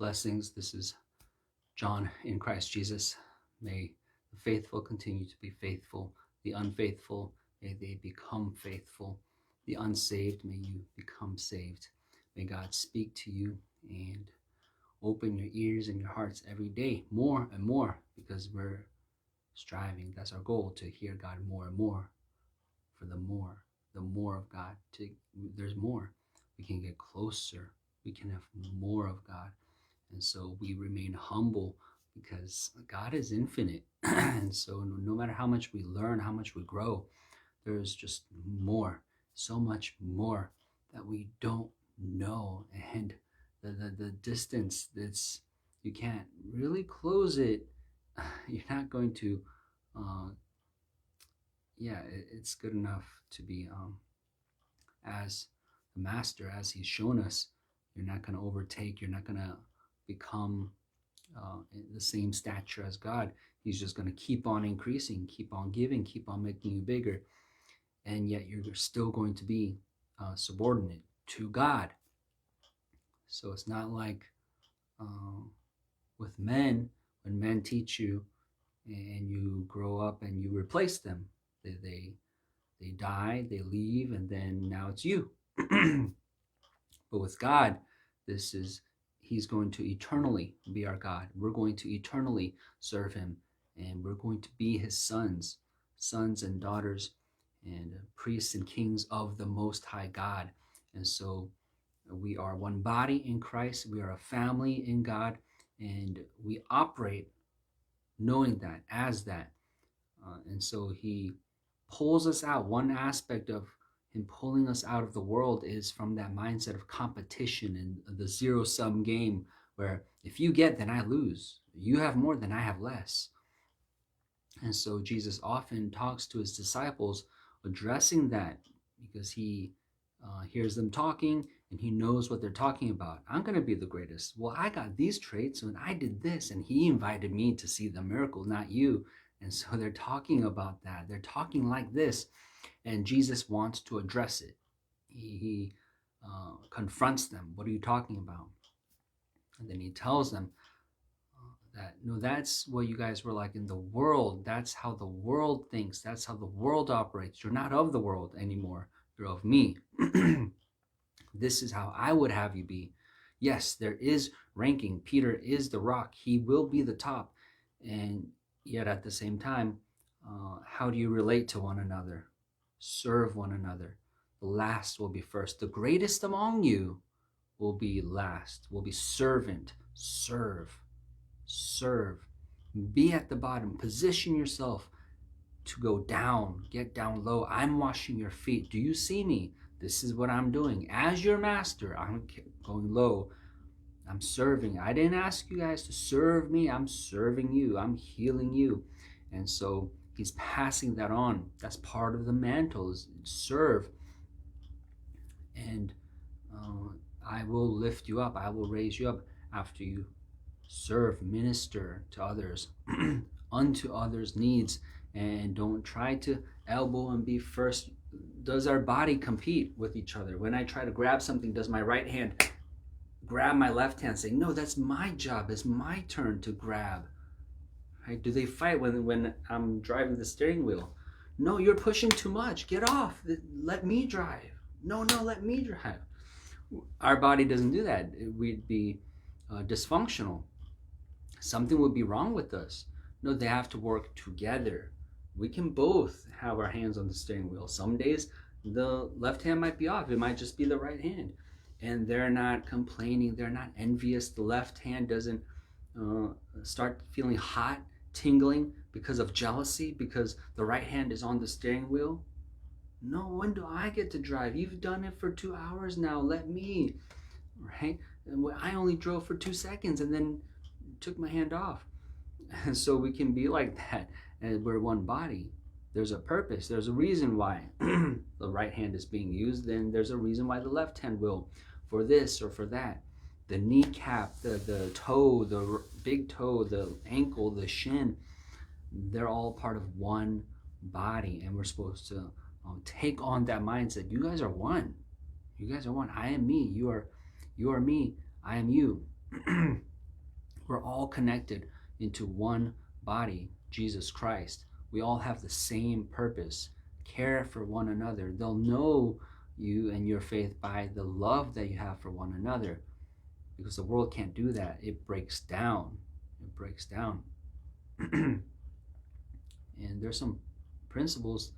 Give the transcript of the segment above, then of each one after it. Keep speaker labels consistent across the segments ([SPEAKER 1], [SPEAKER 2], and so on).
[SPEAKER 1] Blessings. This is John in Christ Jesus. May the faithful continue to be faithful. The unfaithful, may they become faithful. The unsaved, may you become saved. May God speak to you and open your ears and your hearts every day more and more, because we're striving. That's our goal, to hear God more and more. For the more of God. There's more. We can get closer. We can have more of God. And so we remain humble because God is infinite. And so no matter how much we learn, how much we grow, there's just more, so much more that we don't know. And the distance, you can't really close it. You're not going to, it's good enough to be as the master, as he's shown us. You're not going to overtake. You're not going to become the same stature as God. He's just going to keep on increasing, keep on giving, keep on making you bigger. And yet you're still going to be subordinate to God. So it's not like with men, when men teach you and you grow up and you replace them. They die, they leave, and then now it's you. But with God, He's going to eternally be our God. We're going to eternally serve Him, and we're going to be His sons and daughters, and priests and kings of the Most High God. And so we are one body in Christ. We are a family in God, and we operate knowing that, as that. And so He pulls us out. One aspect of Him pulling us out of the world is from that mindset of competition and the zero-sum game, where if you get, then I lose. You have more, then I have less. And so Jesus often talks to His disciples addressing that, because He hears them talking and He knows what they're talking about. I'm going to be the greatest. Well, I got these traits and I did this, and He invited me to see the miracle, not you. And so they're talking about that. They're talking like this. And Jesus wants to address it. He confronts them. What are you talking about? And then He tells them that, no, that's what you guys were like in the world. That's how the world thinks. That's how the world operates. You're not of the world anymore. You're of me. This is how I would have you be. Yes, there is ranking. Peter is the rock. He will be the top. And yet at the same time, how do you relate to one another? Serve one another. The last will be first. The greatest among you will be last, will be servant. Serve. Be at the bottom. Position yourself to go down. Get down low. I'm washing your feet. Do you see me? This is what I'm doing. As your master, I'm going low. I'm serving. I didn't ask you guys to serve me. I'm serving you. I'm healing you. And so He's passing that on. That's part of the mantle, is serve. And I will lift you up. I will raise you up after you serve, minister to others, unto others' needs. And don't try to elbow and be first. Does our body compete with each other? When I try to grab something, does my right hand grab my left hand, saying, no, that's my job. It's my turn to grab? Right? Do they fight when I'm driving the steering wheel? No, you're pushing too much. Get off. Let me drive. No, let me drive. Our body doesn't do that. We'd be dysfunctional. Something would be wrong with us. No, they have to work together. We can both have our hands on the steering wheel. Some days the left hand might be off. It might just be the right hand. And they're not complaining. They're not envious. The left hand doesn't start feeling hot, tingling because of jealousy, because the right hand is on the steering wheel. No, when do I get to drive? You've done it for 2 hours now. Let me, right? I only drove for 2 seconds and then took my hand off. And so we can be like that, and we're one body. There's a purpose. There's a reason why the right hand is being used. Then there's a reason why the left hand will, for this or for that. The kneecap, the toe, the big toe, the ankle, the shin, they're all part of one body. And we're supposed to take on that mindset. You guys are one. You guys are one. I am me. You are me. I am you. We're all connected into one body, Jesus Christ. We all have the same purpose. Care for one another. They'll know you and your faith by the love that you have for one another, because the world can't do that. It breaks down. It breaks down. And there's some principles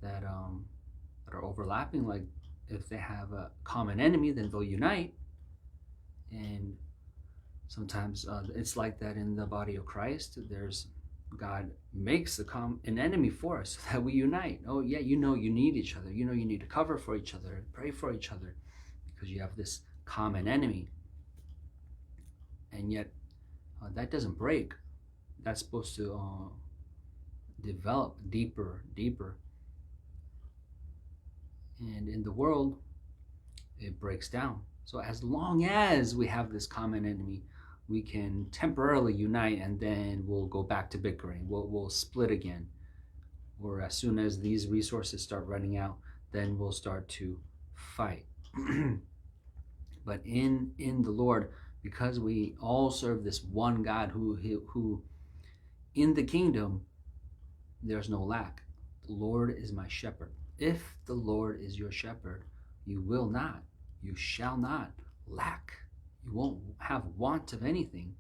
[SPEAKER 1] that are overlapping. Like, if they have a common enemy, then they'll unite. And sometimes it's like that in the body of Christ. God makes an enemy for us so that we unite. Oh yeah, you need each other. You need to cover for each other, pray for each other, because you have this common enemy. And yet that doesn't break. That's supposed to develop deeper. And in the world, it breaks down. So as long as we have this common enemy, we can temporarily unite, and then we'll go back to bickering. We'll split again. Or as soon as these resources start running out, then we'll start to fight. But in the Lord, because we all serve this one God who in the kingdom, there's no lack. The Lord is my shepherd. If the Lord is your shepherd, you shall not lack. You won't have want of anything.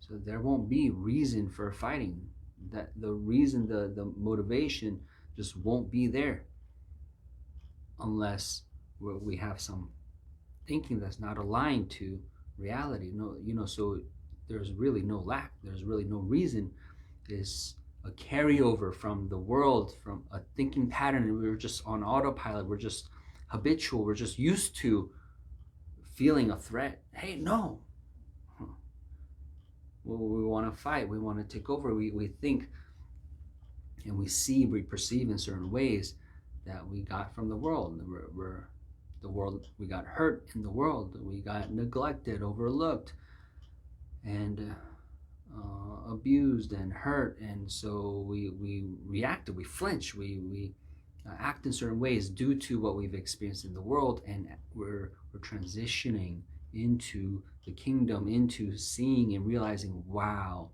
[SPEAKER 1] So there won't be reason for fighting. That the reason, the motivation just won't be there, unless we have some thinking that's not aligned to reality. So there's really no lack. There's really no reason. It's a carryover from the world, from a thinking pattern, and we're just on autopilot. We're just habitual. We're just used to feeling a threat. Hey, no. We want to fight. We want to take over. We think and we perceive in certain ways that we got from the world. We got hurt in the world. We got neglected, overlooked, and abused and hurt, and so we reacted, we flinch, we act in certain ways due to what we've experienced in the world, and we're transitioning into the kingdom, into seeing and realizing, wow,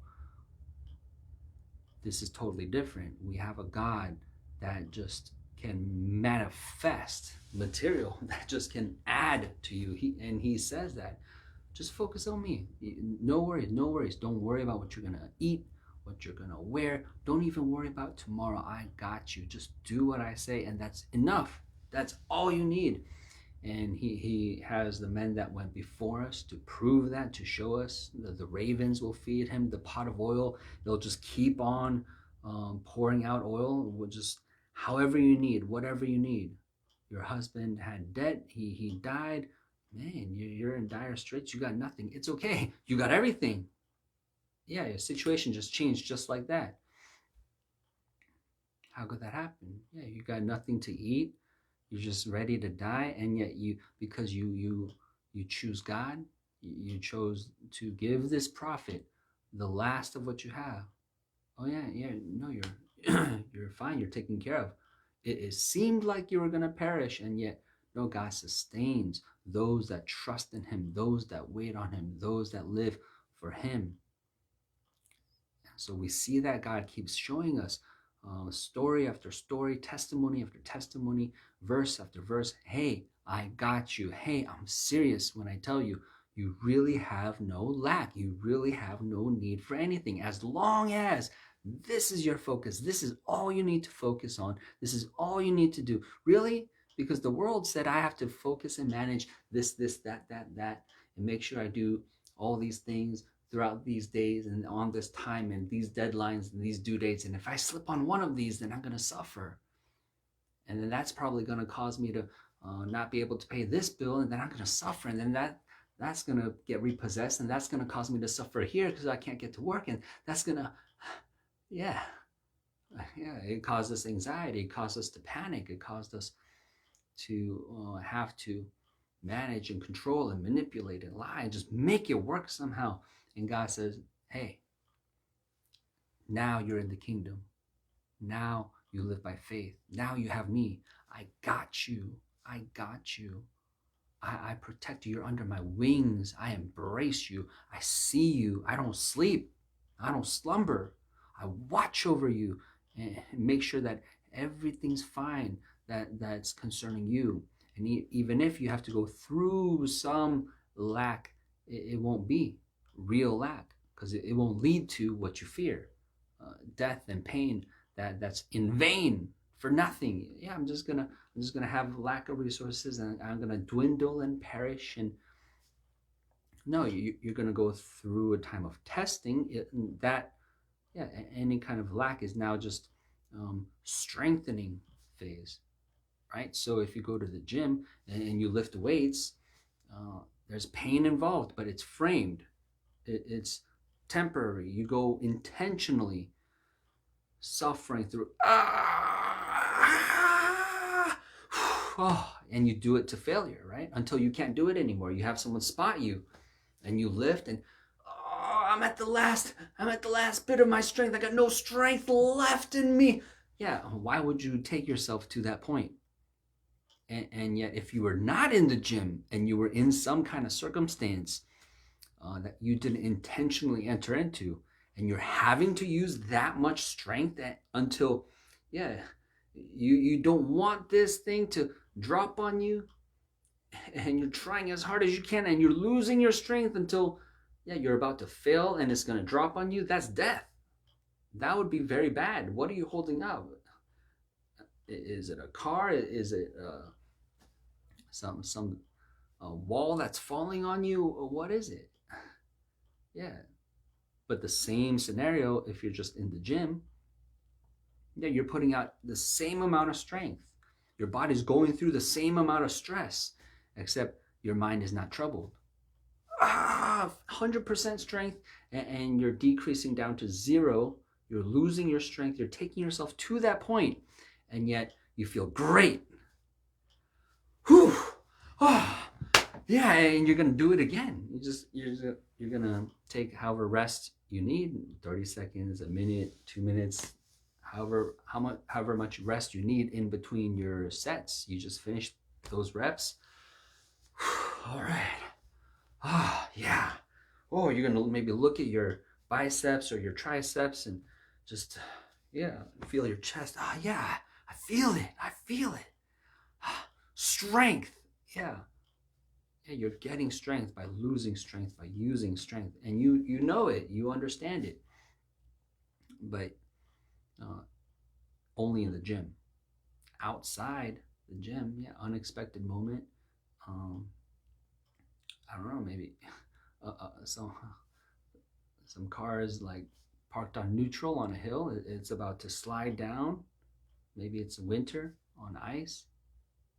[SPEAKER 1] this is totally different. We have a God that just can manifest material, that just can add to you. He says that, just focus on me. No worries. Don't worry about what you're gonna eat, what you're gonna wear. Don't even worry about tomorrow. I got you. Just do what I say, and that's enough. That's all you need. And he has the men that went before us to prove that, to show us. The ravens will feed him. The pot of oil, they'll just keep on pouring out oil. We'll just, however you need, whatever you need. Your husband had debt. He died. Man, you're in dire straits. You got nothing. It's okay. You got everything. Yeah, your situation just changed just like that. How could that happen? Yeah, you got nothing to eat. You're just ready to die, and yet because you choose God, you chose to give this prophet the last of what you have. Oh yeah, no, you're fine. You're taken care of. It seemed like you were gonna perish, and yet no, God sustains those that trust in him, those that wait on him, those that live for him. So we see that God keeps showing us story after story, testimony after testimony, verse after verse. Hey, I got you. Hey, I'm serious when I tell you, you really have no lack. You really have no need for anything. As long as this is your focus, this is all you need to focus on. This is all you need to do. Really? Because the world said I have to focus and manage this, that, and make sure I do all these things throughout these days and on this time and these deadlines and these due dates. And if I slip on one of these, then I'm going to suffer. And then that's probably going to cause me to not be able to pay this bill, and then I'm going to suffer. And then that's going to get repossessed, and that's going to cause me to suffer here because I can't get to work. And that's going to, it caused us anxiety. It caused us to panic. It caused us to have to manage and control and manipulate and lie and just make it work somehow. And God says, hey, now you're in the kingdom. Now you live by faith. Now you have me. I got you. I protect you. You're under my wings. I embrace you. I see you. I don't sleep. I don't slumber. I watch over you and make sure that everything's fine that's concerning you. And even if you have to go through some lack, it won't be real lack, because it won't lead to what you fear, death and pain. That's in vain, for nothing. Yeah, I'm just gonna have lack of resources, and I'm gonna dwindle and perish. And no, you're gonna go through a time of testing. Any kind of lack is now just strengthening phase, right? So if you go to the gym and you lift weights, there's pain involved, but it's framed. It's temporary. You go intentionally suffering through, and you do it to failure, right? Until you can't do it anymore. You have someone spot you, and you lift, and I'm at the last bit of my strength. I got no strength left in me. Yeah, why would you take yourself to that point? And yet, if you were not in the gym and you were in some kind of circumstance that you didn't intentionally enter into, and you're having to use that much strength until, you don't want this thing to drop on you, and you're trying as hard as you can, and you're losing your strength until, you're about to fail and it's going to drop on you. That's death. That would be very bad. What are you holding up? Is it a car? Is it some wall that's falling on you? What is it? Yeah. But the same scenario, if you're just in the gym, you're putting out the same amount of strength. Your body's going through the same amount of stress, except your mind is not troubled. 100% strength, and you're decreasing down to 0. You're losing your strength. You're taking yourself to that point, and yet you feel great. Whew. And you're gonna do it again. You're gonna take however rest you need, 30 seconds, a minute, 2 minutes, however much rest you need in between your sets. You just finished those reps. All right. You're gonna maybe look at your biceps or your triceps and just feel your chest. I feel it. Strength. You're getting strength by losing strength, by using strength, and you know it, you understand it, but only in the gym. Outside the gym, unexpected moment. I don't know, maybe some cars like parked on neutral on a hill. It's about to slide down. Maybe it's winter on ice.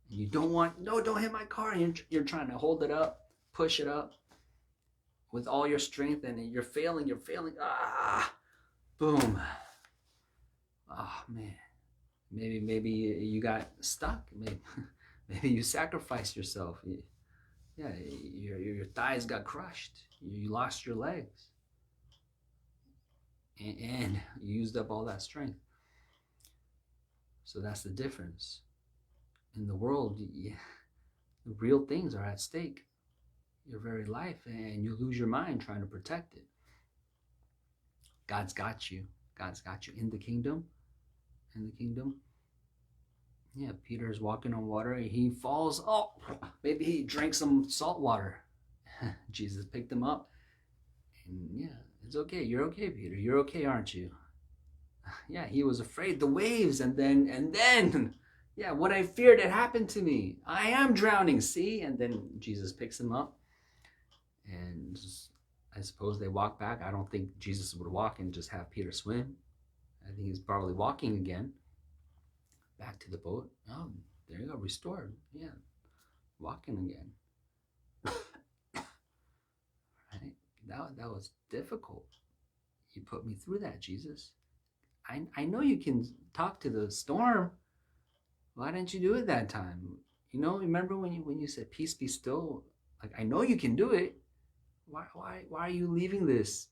[SPEAKER 1] And you don't hit my car. And you're trying to hold it up, push it up with all your strength, and you're failing. Boom. Oh man. Maybe you got stuck. Maybe you sacrificed yourself. Your thighs got crushed. You lost your legs, and you used up all that strength. So that's the difference. In the world, real things are at stake. Your very life, and you lose your mind trying to protect it. God's got you. God's got you in the kingdom. Peter's walking on water. He falls. Maybe he drank some salt water. Jesus picked him up. And it's okay. You're okay, Peter. You're okay, aren't you? He was afraid. The waves, and then, what I feared had happened to me. I am drowning, see? And then Jesus picks him up. And I suppose they walk back. I don't think Jesus would walk and just have Peter swim. I think he's probably walking again. Back to the boat. Oh, there you go, restored. Walking again. Right? That was difficult. You put me through that, Jesus. I know you can talk to the storm. Why didn't you do it that time? Remember when you said, "Peace, be still"? Like, I know you can do it. Why are you leaving this?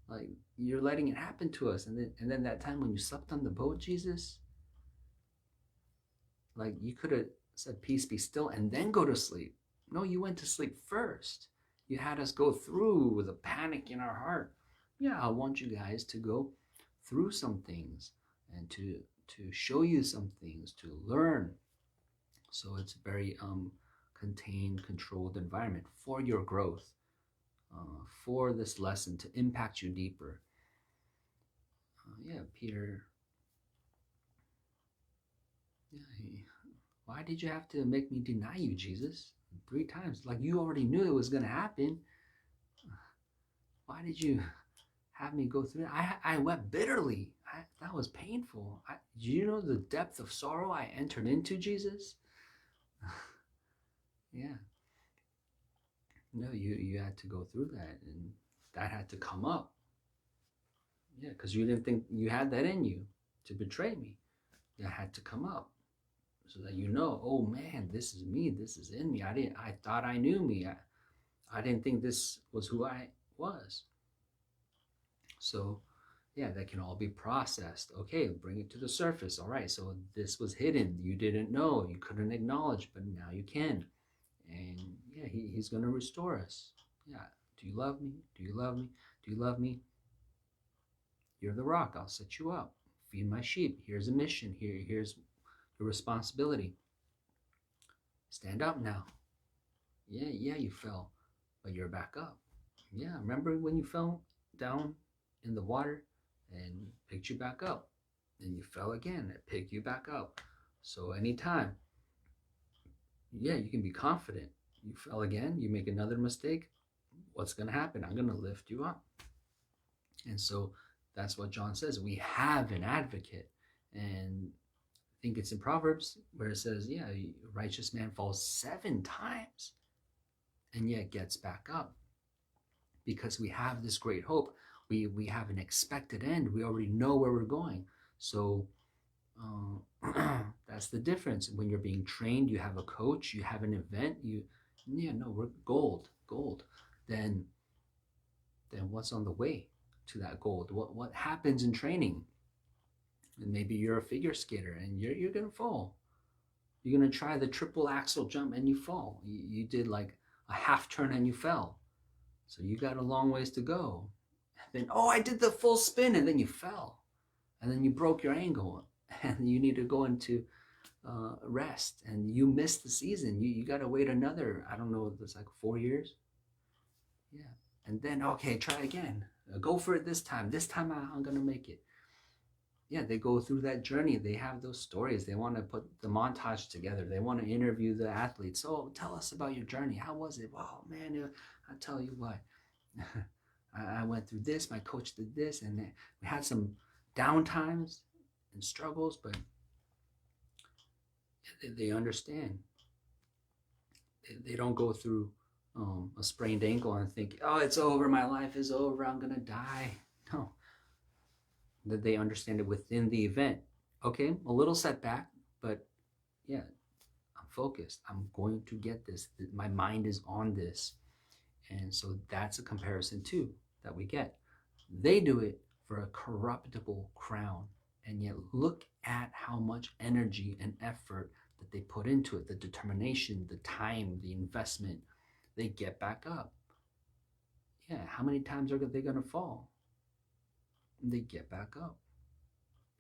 [SPEAKER 1] Like, you're letting it happen to us. And then that time when you slept on the boat, Jesus, like, you could have said, "Peace, be still," and then go to sleep. No, you went to sleep first. You had us go through with a panic in our heart. Yeah, I want you guys to go through some things and to show you some things, to learn. So it's a very contained, controlled environment for your growth, for this lesson to impact you deeper. Yeah, Peter. Yeah, why did you have to make me deny you, Jesus? 3 times. Like you already knew it was going to happen. Why did you have me go through it? I wept bitterly. That was painful. Do you know the depth of sorrow I entered into, Jesus? Yeah. No, you had to go through that, and that had to come up. Yeah, because you didn't think you had that in you to betray me. That had to come up so that you know, oh man, this is me. This is in me. I thought I knew me. I didn't think this was who I was. So yeah, that can all be processed. Okay, bring it to the surface. All right, so this was hidden. You didn't know. You couldn't acknowledge, but now you can. And yeah, he's going to restore us. Yeah. Do you love me? Do you love me? Do you love me? You're the rock. I'll set you up. Feed my sheep. Here's a mission. Here's your responsibility. Stand up now. Yeah, you fell, but you're back up. Yeah, remember when you fell down in the water and picked you back up? And you fell again and picked you back up. So anytime, yeah, you can be confident. You fell again, you make another mistake, what's going to happen? I'm going to lift you up. And so that's what John says. We have an advocate. And I think it's in Proverbs where it says, yeah, a righteous man falls 7 times and yet gets back up, because we have this great hope. We have an expected end. We already know where we're going. So that's the difference. When you're being trained, you have a coach, you have an event, we're gold. Then what's on the way to that gold? What happens in training? And maybe you're a figure skater and you're gonna fall. You're gonna try the triple axel jump and you fall. You did like a half turn and you fell. So you got a long ways to go. And then, I did the full spin, and then you fell. And then you broke your ankle and you need to go into rest, and you missed the season. You got to wait another, I don't know, it's like 4 years. Yeah. And then, okay, try again. Go for it this time. This time I'm going to make it. Yeah, they go through that journey. They have those stories. They want to put the montage together. They want to interview the athletes. So tell us about your journey. How was it? Wow, man, I'll tell you what. I went through this. My coach did this. And we had some down times and struggles, but they understand. They don't go through a sprained ankle and think, oh, it's over. My life is over. I'm going to die. No. That they understand it within the event. Okay, a little setback, but yeah, I'm focused. I'm going to get this. My mind is on this. And so that's a comparison too that we get. They do it for a corruptible crown. And yet look at how much energy and effort that they put into it, the determination, the time, the investment. They get back up. Yeah, how many times are they going to fall? They get back up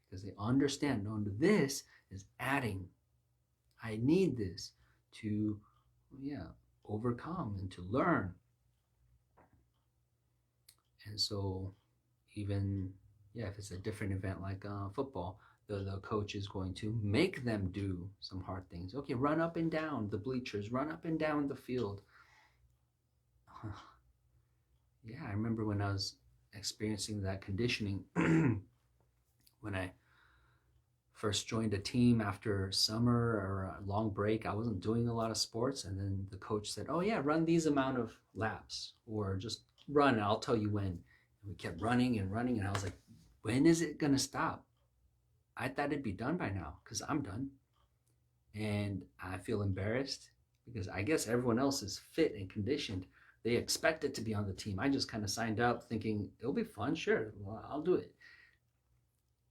[SPEAKER 1] because they understand, no, this is adding. I need this to, overcome and to learn. And so even, if it's a different event like football, the coach is going to make them do some hard things. Okay, run up and down the bleachers, run up and down the field. Yeah, I remember when I was experiencing that conditioning when I first joined a team after summer or a long break. I wasn't doing a lot of sports, and then the coach said, oh yeah, run these amount of laps, or just run, I'll tell you when. And we kept running and running, and I was like, when is it gonna stop? I thought it'd be done by now, because I'm done. And I feel embarrassed because I guess everyone else is fit and conditioned. They expect it to be on the team. I just kind of signed up thinking it'll be fun. Sure, well, I'll do it.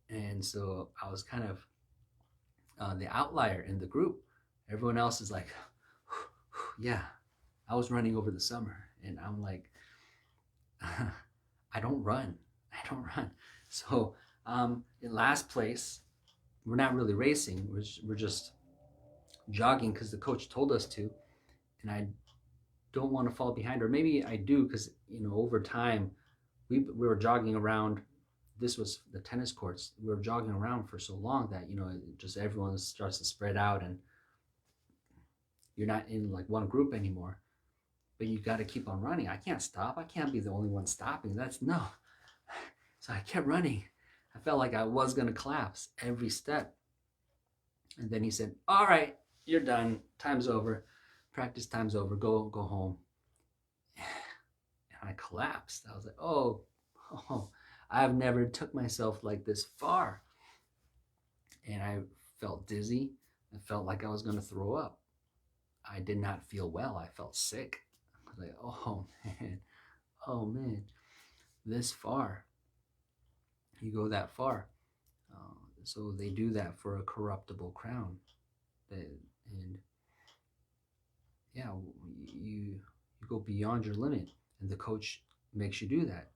[SPEAKER 1] And so I was kind of the outlier in the group. Everyone else is like, yeah, I was running over the summer, and I'm like, I don't run. I don't run. So in last place, we're not really racing. We're just jogging because the coach told us to, and I don't want to fall behind, or maybe I do because over time we were jogging around. This was the tennis courts. We were jogging around for so long that just everyone starts to spread out, and you're not in like one group anymore. But you got to keep on running. I can't stop. I can't be the only one stopping. That's no. So I kept running. I felt like I was gonna collapse every step. And then he said, "All right, you're done. Time's over. Practice time's over. Go home." And I collapsed. I was like, oh, I've never took myself like this far. And I felt dizzy. I felt like I was gonna throw up. I did not feel well. I felt sick. I was like, oh man, this far. You go that far. So they do that for a corruptible crown. And yeah, you go beyond your limit, and the coach makes you do that.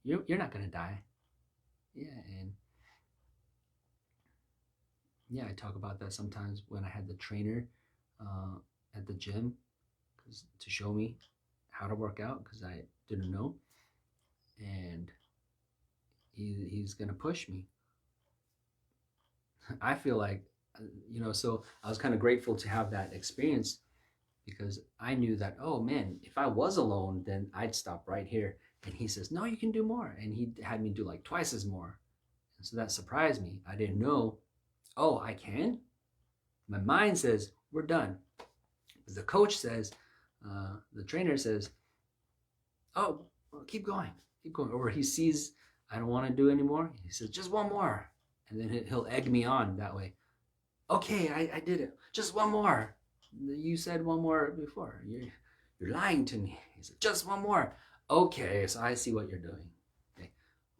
[SPEAKER 1] You're not gonna die. Yeah, and yeah, I talk about that sometimes when I had the trainer at the gym, to show me how to work out because I didn't know, and he's gonna push me. I feel like, so I was kind of grateful to have that experience because I knew that, oh man, if I was alone, then I'd stop right here. And he says, no, you can do more. And he had me do like twice as more. And so that surprised me. I didn't know, oh, I can? My mind says, we're done. But the coach says, the trainer says, oh, well, keep going. Or he sees I don't want to do anymore. He says, just one more. And then he'll egg me on that way. Okay, I did it. Just one more. You said one more before. You're lying to me. He said, just one more. Okay, so I see what you're doing.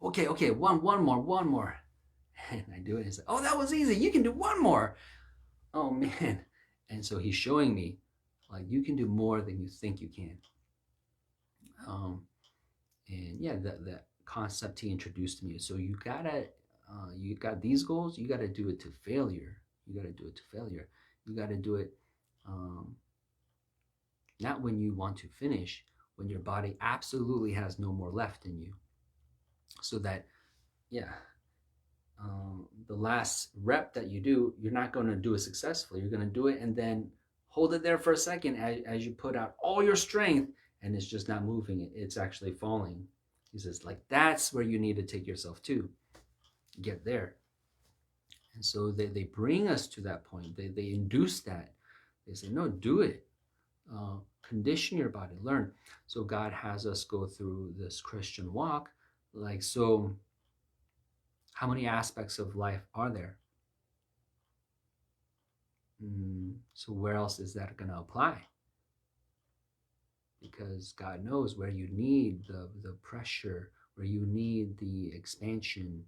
[SPEAKER 1] Okay, one more. And I do it. He's like, oh, that was easy. You can do one more. Oh, man. And so he's showing me, like, you can do more than you think you can. And yeah, that concept he introduced to me. So you got these goals, you got to do it to failure. You got to do it not when you want to finish, when your body absolutely has no more left in you. So that, the last rep that you do, you're not going to do it successfully. You're going to do it and then hold it there for a second as you put out all your strength, and it's just not moving. It's actually falling. He says, like, that's where you need to take yourself to get there. And so they bring us to that point. They induce that. They say, no, do it. Condition your body, learn. So God has us go through this Christian walk. Like, so how many aspects of life are there? So where else is that going to apply? Because God knows where you need the pressure, where you need the expansion,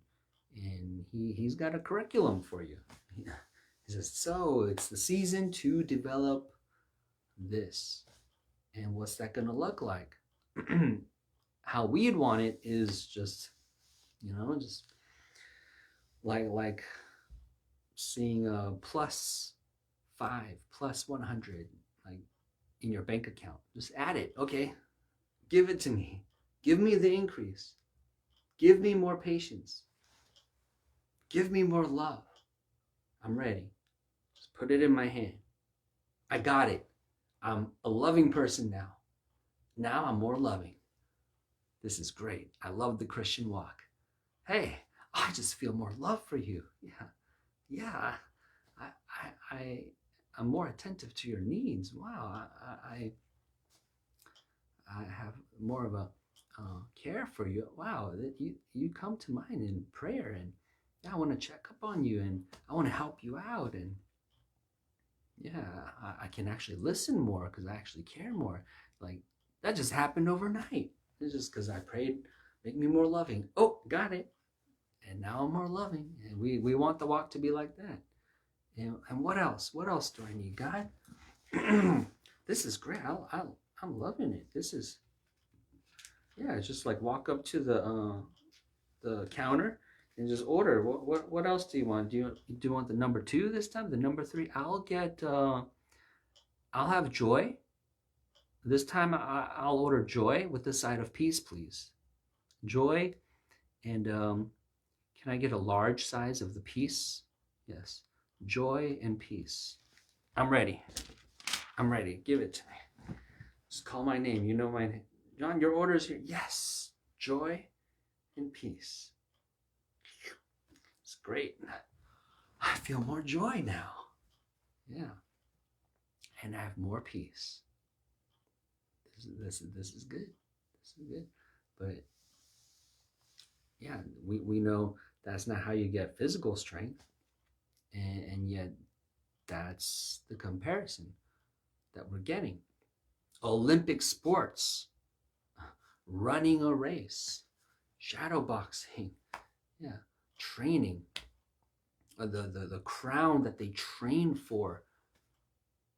[SPEAKER 1] and he's got a curriculum for you. He says, so it's the season to develop this. And what's that going to look like? How we'd want it is just like seeing a +5, +100, like in your bank account. Just add it. Okay, give it to me. Give me the increase. Give me more patience. Give me more love. I'm ready. Just put it in my hand. I got it. I'm a loving person now. Now I'm more loving. This is great. I love the Christian walk. Hey, I just feel more love for you. Yeah. I'm more attentive to your needs. Wow. I have more of a care for you. Wow. You come to mind in prayer, and I want to check up on you, and I want to help you out, and I can actually listen more because I actually care more. Like, that just happened overnight. It's just because I prayed, make me more loving. Oh, got it. And now I'm more loving. And we want the walk to be like that. And what else? What else do I need, God? This is great. I'm loving it. This is, yeah. It's just like walk up to the counter and just order. What else do you want? Do you want the number two this time? The number three? I'll have joy. This time I'll order joy with the side of peace, please. Joy, and can I get a large size of the peace? Yes. Joy and peace. I'm ready. I'm ready. Give it to me. Just call my name. You know my name. John, your order is here. Yes. Joy and peace. It's great. I feel more joy now. Yeah. And I have more peace. This is good. This is good. But yeah, we know that's not how you get physical strength. And yet that's the comparison that we're getting. Olympic sports, running a race, shadow boxing, yeah, training, the crown that they train for.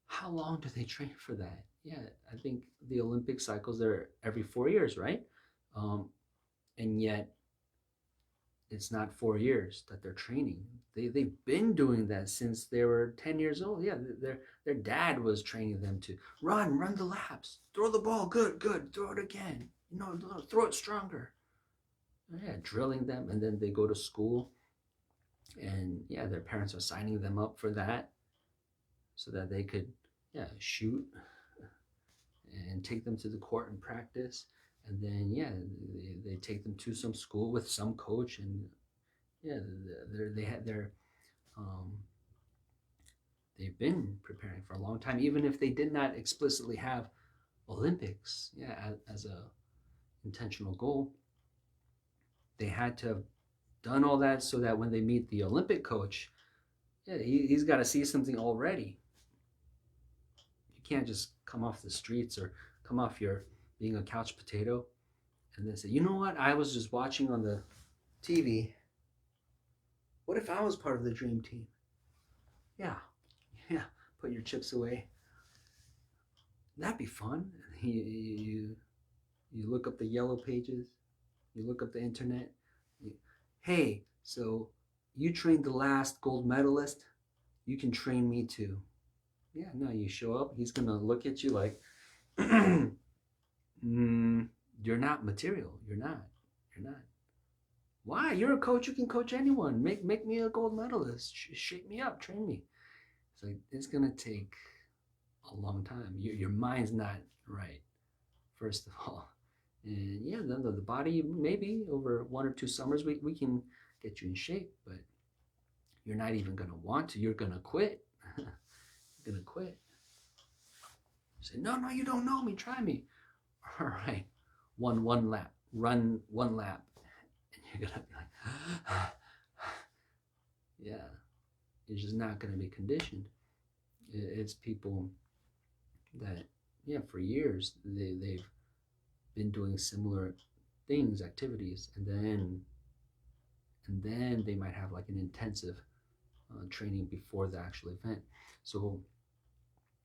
[SPEAKER 1] How long do they train for that? Yeah, I think the Olympic cycles are every 4 years, right? And yet it's not 4 years that they're training. They've been doing that since they were 10 years old. Yeah, their dad was training them to run the laps, throw the ball, good, throw it again, throw it stronger. Yeah, drilling them, and then they go to school, and yeah, their parents are signing them up for that, so that they could, yeah, shoot and take them to the court and practice, and then yeah, they take them to some school with some coach, and yeah, um, they've been preparing for a long time, even if they did not explicitly have Olympics, yeah, as a intentional goal. They had to have done all that so that when they meet the Olympic coach, yeah, he's got to see something already. You can't just come off the streets or come off your being a couch potato and then say, you know what, I was just watching on the TV. What if I was part of the dream team? Yeah, put your chips away. That'd be fun. You look up the yellow pages, you look up the internet. Hey, so you trained the last gold medalist, you can train me too. Yeah, no, you show up, he's gonna look at you like, you're not material. You're not. Why? You're a coach. You can coach anyone. Make me a gold medalist. Shape me up. Train me. It's like it's gonna take a long time. Your mind's not right, first of all. And yeah, the body, maybe over 1 or 2 summers we can get you in shape, but you're not even gonna want to. You're gonna quit. You're gonna quit. You say, no, you don't know me. Try me. All right, one lap. Run 1 lap, and you're gonna be like, yeah. You're just not gonna be conditioned. It's people that, yeah, for years they've been doing similar things, activities, and then they might have like an intensive training before the actual event. So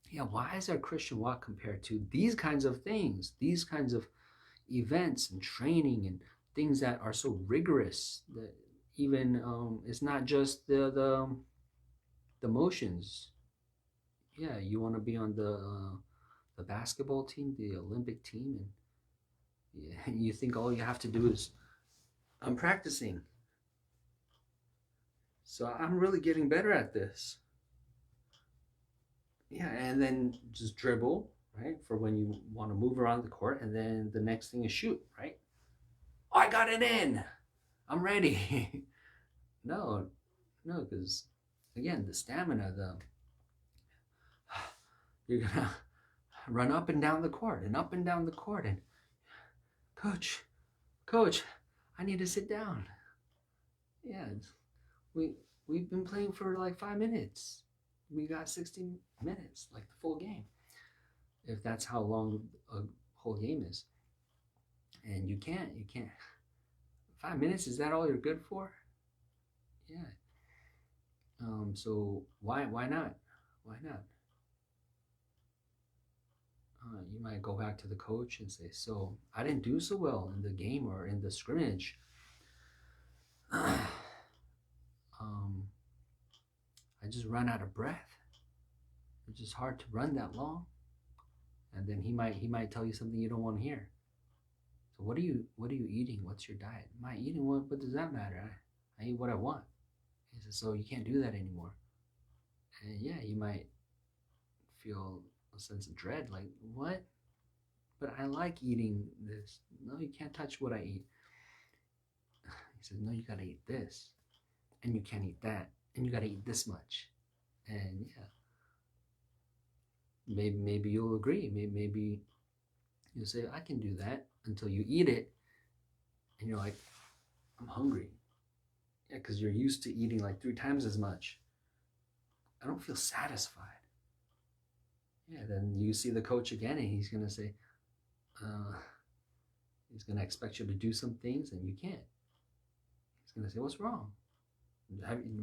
[SPEAKER 1] yeah, why is our Christian walk compared to these kinds of things, these kinds of events and training and things that are so rigorous that even it's not just the motions. Yeah, you want to be on the basketball team, the Olympic team, and you think all you have to do is I'm practicing. So I'm really getting better at this. Yeah, and then just dribble, right? For when you want to move around the court, and then the next thing is shoot, right? Oh, I got it in. I'm ready. No, because again, the stamina, you're gonna run up and down the court and up and down the court, and coach, I need to sit down. Yeah, we've been playing for like 5 minutes. We got 60 minutes, like the full game, if that's how long a whole game is. And you can't 5 minutes, is that all you're good for? Yeah. So why not You might go back to the coach and say, so I didn't do so well in the game or in the scrimmage. I just ran out of breath. It's just hard to run that long. And then he might tell you something you don't want to hear. So what are you eating? What's your diet? Am I eating what does that matter? I eat what I want. He says, so you can't do that anymore. And yeah, you might feel a sense of dread, like, what? But I like eating this. No, you can't touch what I eat. He says, no, you gotta eat this. And you can't eat that. And you gotta eat this much. And yeah. Maybe you'll agree. Maybe you'll say, I can do that, until you eat it and you're like, I'm hungry. Yeah, because you're used to eating like 3 times as much. I don't feel satisfied. Yeah, then you see the coach again and he's going to say, he's going to expect you to do some things and you can't. He's going to say, what's wrong?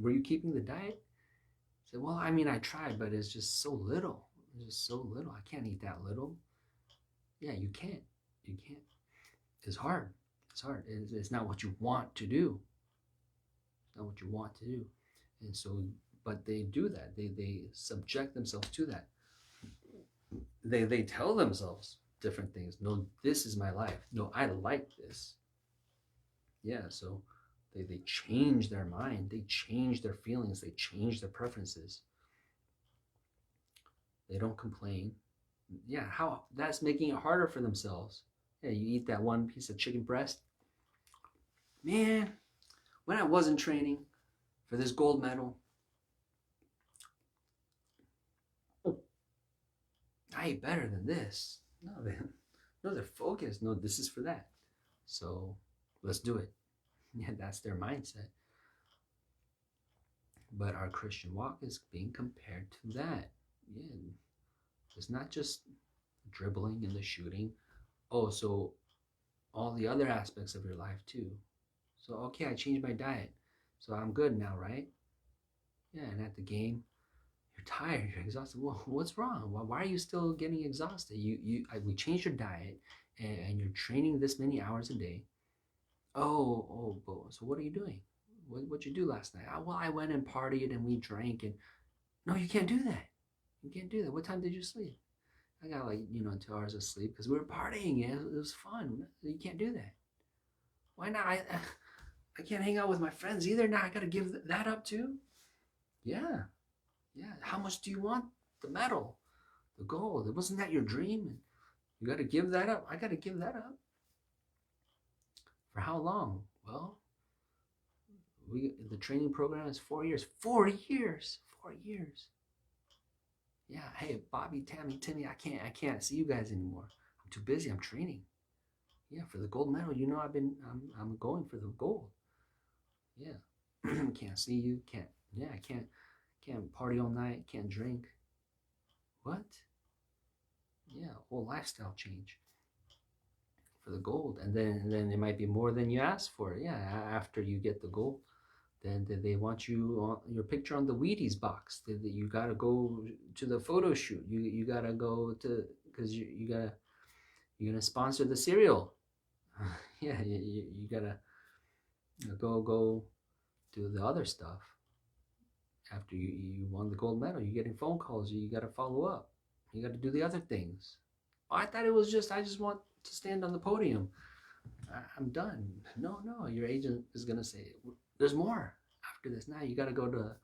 [SPEAKER 1] Were you keeping the diet? Say, well, I mean, I tried, but it's just so little. It's just so little. I can't eat that little. Yeah, you can't. You can't. It's hard. It's hard. It's not what you want to do. It's not what you want to do. And so, but they do that. They subject themselves to that. They tell themselves different things. No, this is my life. No, I like this. Yeah, so they change their mind. They change their feelings. They change their preferences. They don't complain. Yeah, how that's making it harder for themselves. Yeah, you eat that one piece of chicken breast. Man, when I wasn't training for this gold medal, I ate better than this. No, they're focused. No, this is for that. So let's do it. Yeah, that's their mindset. But our Christian walk is being compared to that. Yeah, it's not just dribbling and the shooting. Oh, so all the other aspects of your life too. So, okay, I changed my diet. So I'm good now, right? Yeah, and at the game, you're tired, you're exhausted. Well, what's wrong? Why are you still getting exhausted? We changed your diet and you're training this many hours a day. Oh, so what are you doing? What'd you do last night? Well, I went and partied and we drank and no, you can't do that. You can't do that. What time did you sleep? I got 2 hours of sleep because we were partying. Yeah, it was fun. You can't do that. Why not? I can't hang out with my friends either. Now I got to give that up too. Yeah. How much do you want the medal, the gold? Wasn't that your dream? You got to give that up. I got to give that up. For how long? Well, the training program is 4 years. 4 years. 4 years. Yeah. Hey, Bobby, Tammy, Timmy, I can't see you guys anymore. I'm too busy. I'm training. Yeah, for the gold medal. I'm going for the gold. Yeah. Can't see you. I can't party all night. Can't drink. What? Yeah, whole lifestyle change for the gold. And then it might be more than you asked for. Yeah, after you get the gold, then they want your picture on the Wheaties box. You got to go to the photo shoot. You got to go to, because you're going to sponsor the cereal. Yeah, you got to go do the other stuff. After you won the gold medal, you're getting phone calls. You got to follow up. You got to do the other things. Oh, I thought it was I just want to stand on the podium. I'm done. No, your agent is going to say, there's more after this. Now you got to go to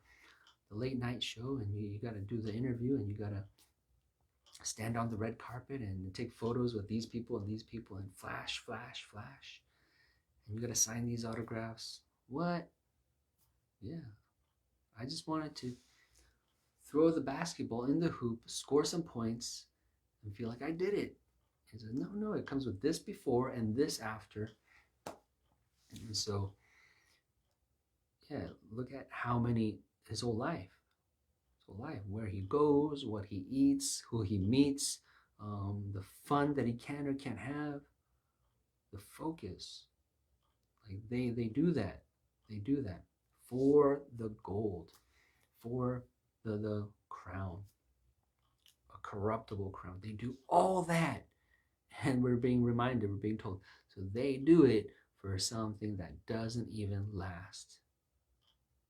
[SPEAKER 1] the late night show and you got to do the interview and you got to stand on the red carpet and take photos with these people and flash. And you got to sign these autographs. What? Yeah. I just wanted to throw the basketball in the hoop, score some points, and feel like I did it. He said, no, it comes with this before and this after. And so, yeah, look at his whole life. Where he goes, what he eats, who he meets, the fun that he can or can't have, the focus. Like they do that. They do that for the gold, for the crown. A corruptible crown. They do all that. And we're being reminded, we're being told. So they do it for something that doesn't even last.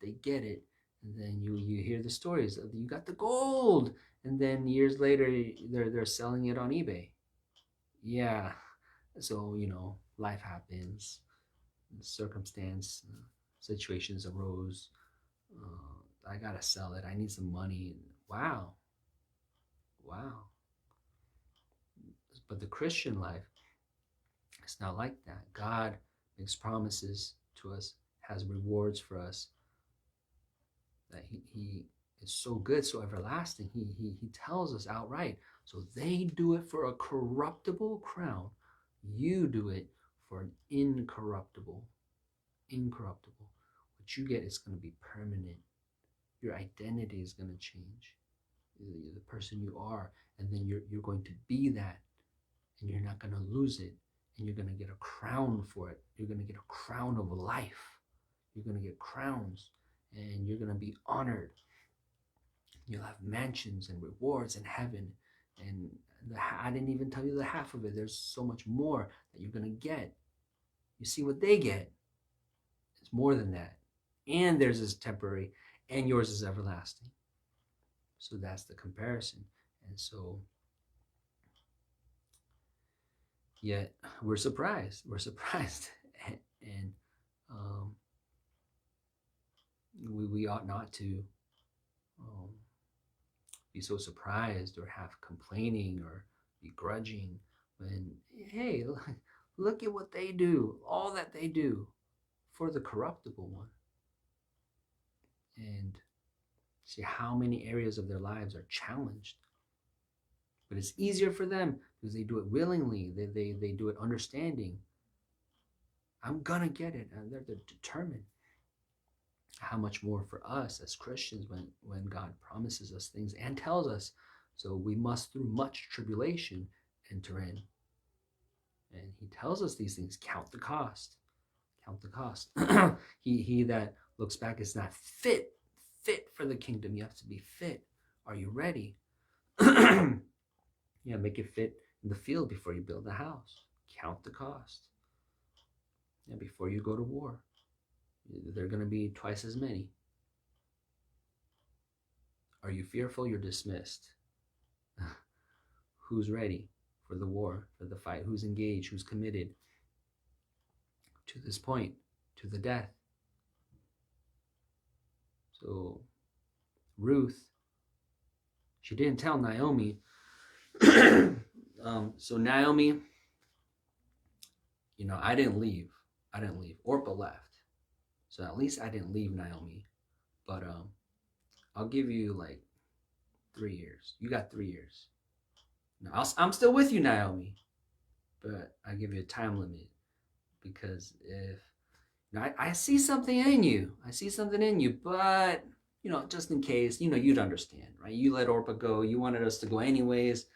[SPEAKER 1] They get it. And then you hear the stories of you got the gold. And then years later, they're selling it on eBay. Yeah. So, life happens. Circumstance, situations arose. I got to sell it. I need some money. Wow. But the Christian life, it's not like that. God makes promises to us, has rewards for us. That he is so good, so everlasting. He tells us outright. So they do it for a corruptible crown. You do it for an incorruptible. What you get is going to be permanent. Your identity is going to change. The person you are, and then you're going to be that, and you're not going to lose it, and you're going to get a crown for it. You're going to get a crown of life. You're going to get crowns, and you're going to be honored. You'll have mansions and rewards in heaven, and I didn't even tell you the half of it. There's so much more that you're going to get. You see what they get. It's more than that. And theirs is temporary, and yours is everlasting. So that's the comparison. And so, yet we're surprised. And we ought not to be so surprised or have complaining or begrudging when, hey, look at what they do, all that they do for the corruptible one. And see how many areas of their lives are challenged. But it's easier for them because they do it willingly. They do it understanding. I'm going to get it. And they're determined. How much more for us as Christians when God promises us things and tells us. So we must, through much tribulation, enter in. And he tells us these things. Count the cost. Count the cost. He that looks back is not fit for the kingdom. You have to be fit. Are you ready? Yeah, make it fit in the field before you build the house. Count the cost. Yeah, before you go to war. They're going to be twice as many. Are you fearful? You're dismissed. Who's ready for the war, for the fight? Who's engaged? Who's committed to this point, to the death? So Ruth, she didn't tell Naomi. So Naomi, I didn't leave. Orpah left. So at least I didn't leave Naomi. But I'll give you like 3 years. You got 3 years. Now, I'm still with you, Naomi. But I give you a time limit. Because if I see something in you. But, just in case, you'd understand, right? You let Orpah go. You wanted us to go anyways.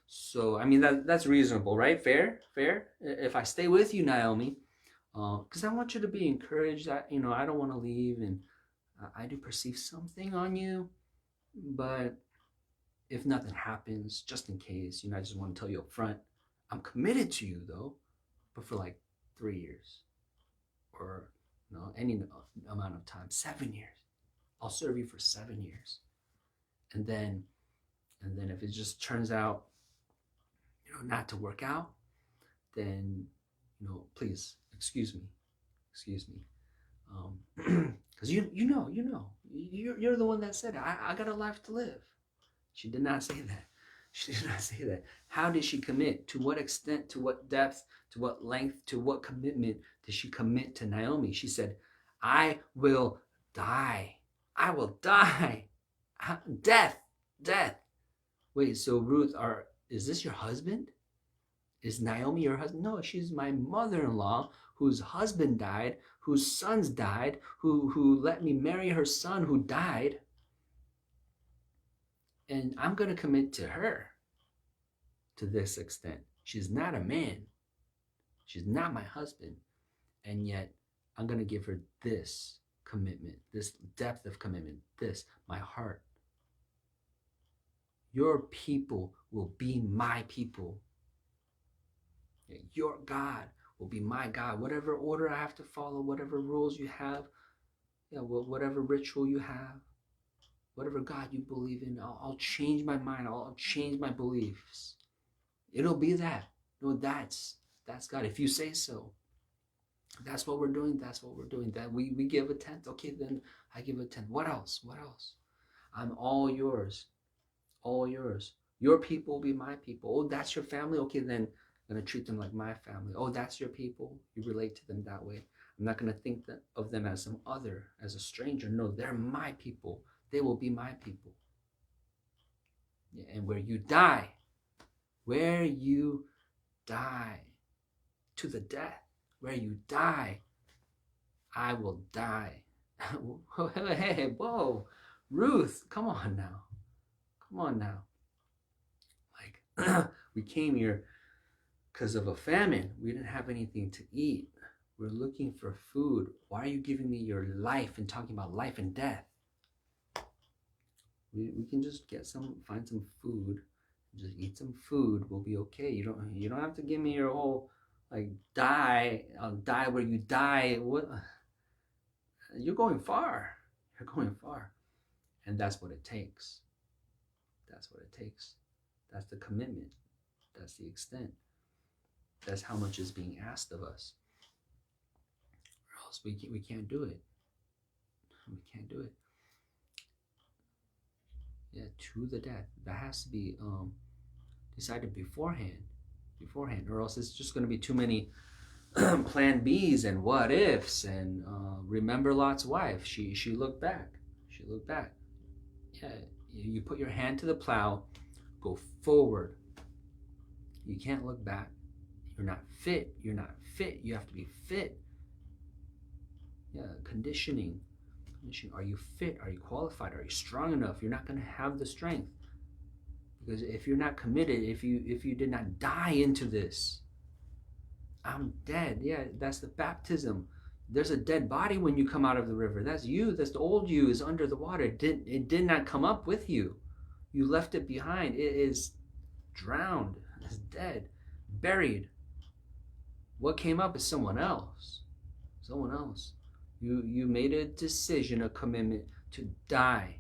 [SPEAKER 1] So, that's reasonable, right? Fair? If I stay with you, Naomi, because I want you to be encouraged. I don't want to leave, and I do perceive something on you. But if nothing happens, just in case, I just want to tell you up front, I'm committed to you, though, but for like 3 years. Or any amount of time, 7 years. I'll serve you for 7 years, and then if it just turns out, not to work out, then please excuse me, because you're the one that said it. I got a life to live. She did not say that. How did she commit? To what extent? To what depth? To what length? To what commitment did she commit to Naomi? She said, I will die. Death. Wait, so Ruth, is this your husband? Is Naomi your husband? No, she's my mother-in-law whose husband died, whose sons died, who let me marry her son who died. And I'm going to commit to her to this extent. She's not a man. She's not my husband. And yet I'm going to give her this commitment, this depth of commitment, my heart. Your people will be my people. Your God will be my God. Whatever order I have to follow, whatever rules you have, whatever ritual you have, whatever God you believe in, I'll change my mind. I'll change my beliefs. It'll be that. No, that's God. If you say so, that's what we're doing. That's what we're doing. That we give a tenth. Okay, then I give a tenth. What else? What else? I'm all yours. All yours. Your people will be my people. Oh, that's your family? Okay, then I'm going to treat them like my family. Oh, that's your people? You relate to them that way. I'm not going to think of them as some other, as a stranger. No, they're my people. They will be my people. Yeah, and where you die to the death, where you die, I will die. Hey, whoa, Ruth, come on now. Come on now. Like, we came here because of a famine. We didn't have anything to eat. We're looking for food. Why are you giving me your life and talking about life and death? We can just find some food, just eat some food. We'll be okay. You don't have to give me your whole like die. I'll die where you die. What? You're going far. You're going far, and that's what it takes. That's what it takes. That's the commitment. That's the extent. That's how much is being asked of us. Or else we can't do it. We can't do it. Yeah, to the death. That has to be decided beforehand, or else it's just going to be too many plan B's and what ifs. And remember Lot's wife. She looked back. She looked back. Yeah, you put your hand to the plow, go forward. You can't look back. You're not fit. You're not fit. You have to be fit. Yeah, conditioning. Are you fit? Are you qualified? Are you strong enough? You're not going to have the strength. Because if you're not committed, if you did not die into this, I'm dead. Yeah, that's the baptism. There's a dead body when you come out of the river. That's you. That's the old you is under the water. It did not come up with you. You left it behind. It is drowned. It's dead. Buried. What came up is someone else. Someone else. You made a decision, a commitment to die.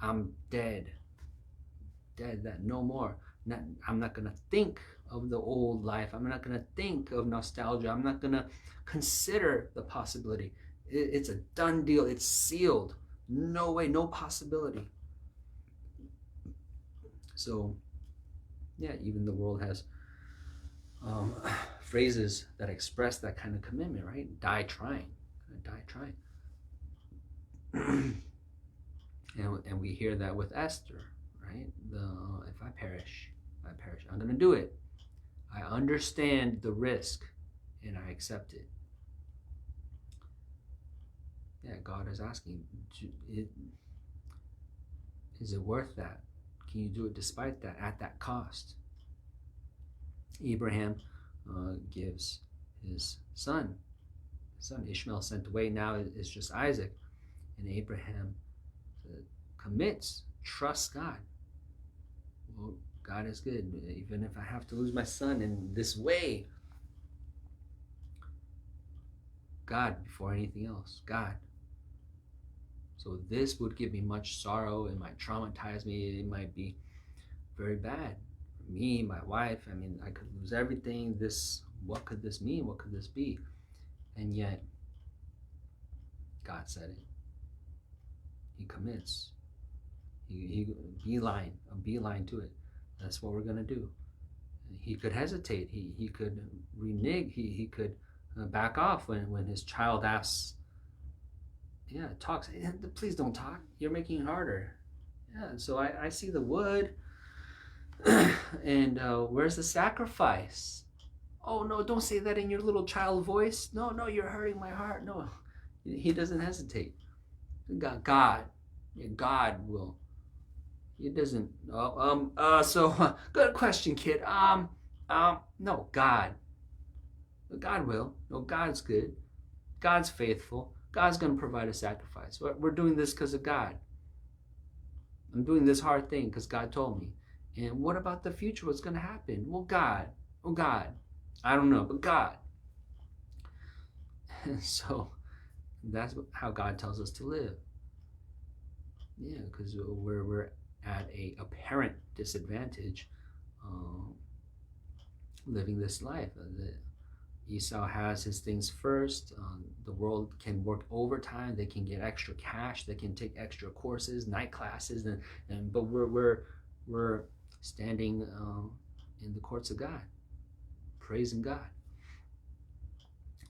[SPEAKER 1] I'm dead. Dead. That no more. I'm not going to think of the old life. I'm not going to think of nostalgia. I'm not going to consider the possibility. It's a done deal. It's sealed. No way, no possibility. So, yeah, even the world has phrases that express that kind of commitment, right? Die trying. Die trying. And we hear that with Esther, right? If I perish, I'm going to do it. I understand the risk and I accept it. Yeah, God is asking, is it worth that? Can you do it despite that, at that cost? Abraham gives his son Ishmael sent away. Now it's just Isaac. And Abraham commits, trusts God. Well, God is good. Even if I have to lose my son in this way, God before anything else. God. So this would give me much sorrow. It might traumatize me. It might be very bad for me, my wife. I mean, I could lose everything. What could this mean? What could this be? And yet, God said it. He commits. He a beeline to it. That's what we're going to do. He could hesitate. He could renege. He could back off when his child asks, talks. Please don't talk. You're making it harder. Yeah, so I see the wood. And where's the sacrifice? Oh, no, don't say that in your little child voice. No, you're hurting my heart. No, he doesn't hesitate. God will. He doesn't. So good question, kid. No, God. God will. No, God's good. God's faithful. God's going to provide a sacrifice. We're doing this because of God. I'm doing this hard thing because God told me. And what about the future? What's going to happen? Well, God. Oh, God. I don't know, but God. So that's how God tells us to live. Yeah, because we're at a apparent disadvantage living this life. Esau has his things first. The world can work overtime. They can get extra cash. They can take extra courses, night classes, but we're standing in the courts of God, praising God.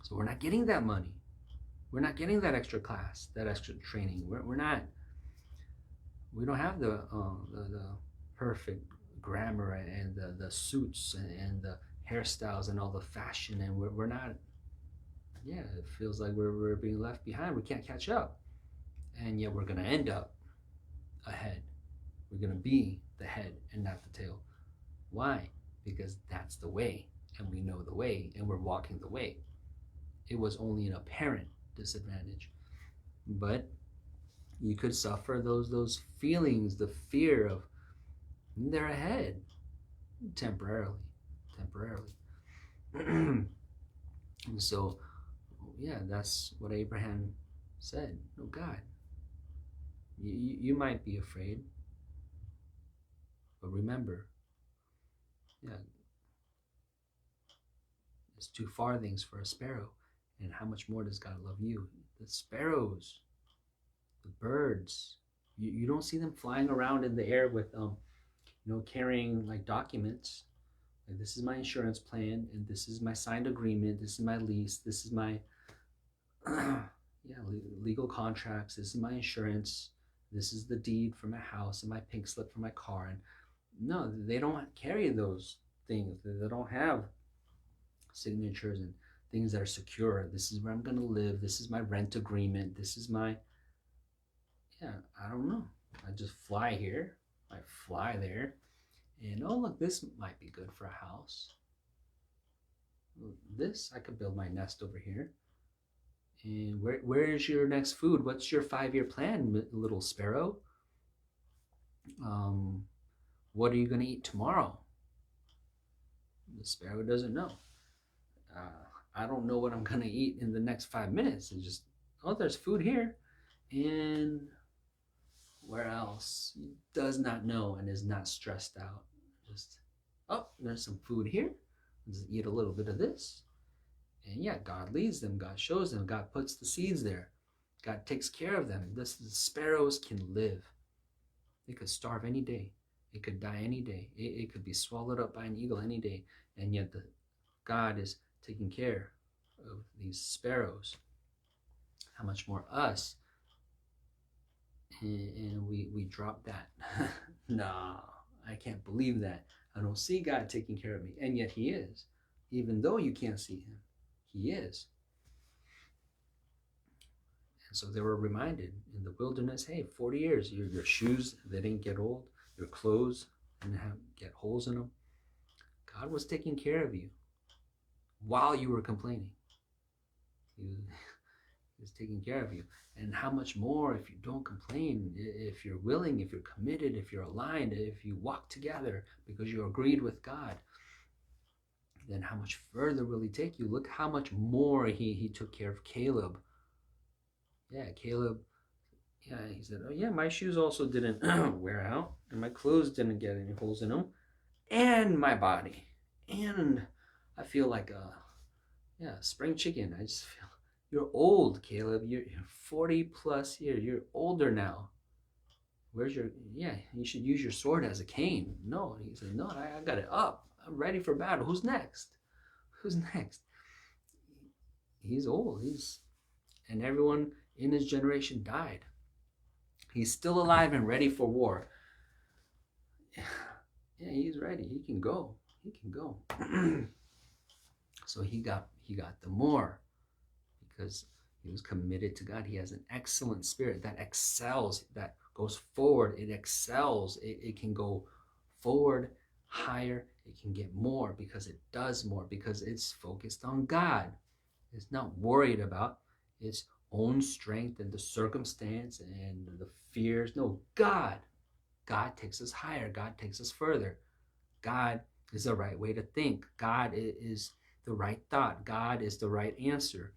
[SPEAKER 1] So we're not getting that money. We're not getting that extra class, that extra training. We're not. We don't have the perfect grammar and the suits and the hairstyles and all the fashion, and we're not. Yeah, it feels like we're being left behind. We can't catch up, and yet we're gonna end up ahead. We're gonna be the head and not the tail. Why? Because that's the way, and we know the way, and we're walking the way. It was only an apparent disadvantage, but you could suffer those feelings, the fear of they're ahead temporarily. And so, yeah, that's what Abraham said. Oh, God, you might be afraid, but remember, yeah, it's 2 farthings for a sparrow. And how much more does God love you? The sparrows, the birds, you don't see them flying around in the air with carrying like documents. Like, this is my insurance plan, and this is my signed agreement, this is my lease, this is my legal contracts, this is my insurance, this is the deed for my house and my pink slip for my car. And no, they don't carry those things. They don't have signatures and things that are secure. This is where I'm going to live, this is my rent agreement, this is my, I don't know, I just fly here, I fly there, and oh look, this might be good for a house. This, I could build my nest over here. And where is your next food? What's your 5-year plan, little sparrow? What are you going to eat tomorrow? The sparrow doesn't know. I don't know what I'm going to eat in the next 5 minutes. It's just, oh, there's food here. And where else? He does not know and is not stressed out. Just, oh, there's some food here. Let's eat a little bit of this. And yeah, God leads them. God shows them. God puts the seeds there. God takes care of them. The sparrows can live. They could starve any day. It could die any day. It could be swallowed up by an eagle any day. And yet God is taking care of these sparrows. How much more us? And we drop that. Nah, I can't believe that. I don't see God taking care of me. And yet he is. Even though you can't see him, he is. And so they were reminded in the wilderness, hey, 40 years, your shoes, they didn't get old. Your clothes didn't get holes in them. God was taking care of you while you were complaining. He was taking care of you. And how much more if you don't complain, if you're willing, if you're committed, if you're aligned, if you walk together because you agreed with God, then how much further will he take you? Look how much more he took care of Caleb. Yeah, Caleb, he said, oh yeah, my shoes also didn't wear out, and my clothes didn't get any holes in them, and my body. And I feel like a spring chicken. I just feel, you're old, Caleb. You're 40 plus years. You're older now. Where's your, you should use your sword as a cane. No, he said, no, I got it up. I'm ready for battle. Who's next? Who's next? He's old. And everyone in his generation died. He's still alive and ready for war. Yeah, he's ready. He can go. So he got the more because he was committed to God. He has an excellent spirit that excels, that goes forward. It excels. It can go forward, higher. It can get more because it does more, because it's focused on God. It's not worried about its own strength and the circumstance and the fears. No, God. God takes us higher. God takes us further. God is the right way to think. God is the right thought. God is the right answer.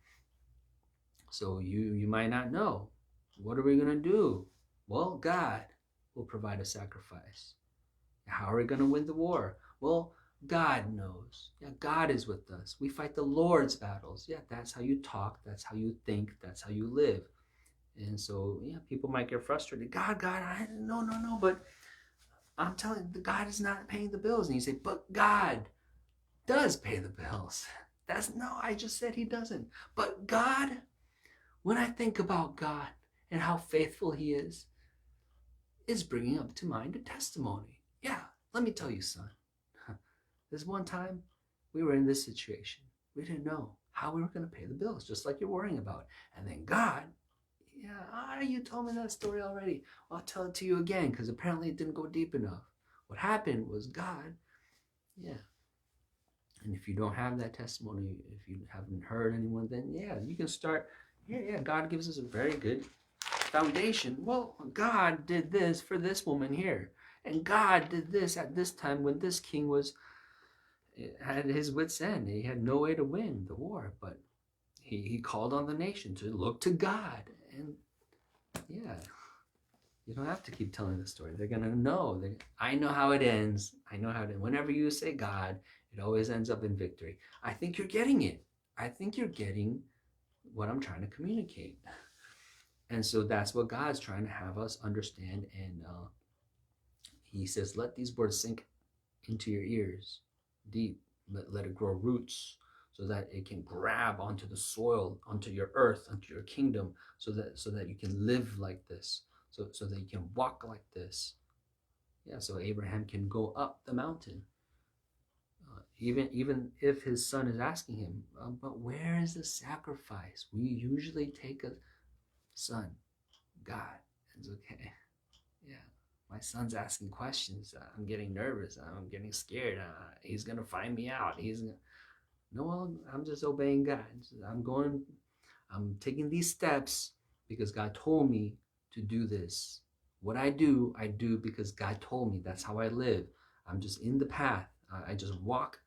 [SPEAKER 1] So you might not know. What are we going to do? Well, God will provide a sacrifice. How are we going to win the war? Well, God knows. Yeah, God is with us. We fight the Lord's battles. Yeah, that's how you talk. That's how you think. That's how you live. And so, yeah, people might get frustrated. God, no. But I'm telling you, God is not paying the bills. And you say, but God does pay the bills. I just said he doesn't. But God, when I think about God and how faithful he is bringing up to mind a testimony. Yeah, let me tell you, son. This one time, we were in this situation. We didn't know how we were going to pay the bills, just like you're worrying about. And then God, you told me that story already. Well, I'll tell it to you again, because apparently it didn't go deep enough. What happened was God, and if you don't have that testimony, if you haven't heard anyone, then you can start. God gives us a very good foundation. Well, God did this for this woman here, and God did this at this time when this king had his wits' end. He had no way to win the war, but he called on the nation to look to God. And you don't have to keep telling the story. They're gonna know. I know how it ends. I know how it ends. Whenever you say God, it always ends up in victory. I think you're getting it. I think you're getting what I'm trying to communicate. And so that's what God's trying to have us understand. And he says, let these words sink into your ears deep. Let it grow roots so that it can grab onto the soil, onto your earth, onto your kingdom, so that you can live like this, so that you can walk like this. So Abraham can go up the mountain. Even if his son is asking him, but where is the sacrifice? We usually take a son, God, it's okay. My son's asking questions. I'm getting nervous. I'm getting scared. He's gonna find me out. No, I'm just obeying God. I'm taking these steps because God told me to do this. What I do because God told me. That's how I live. I'm just in the path. I just walk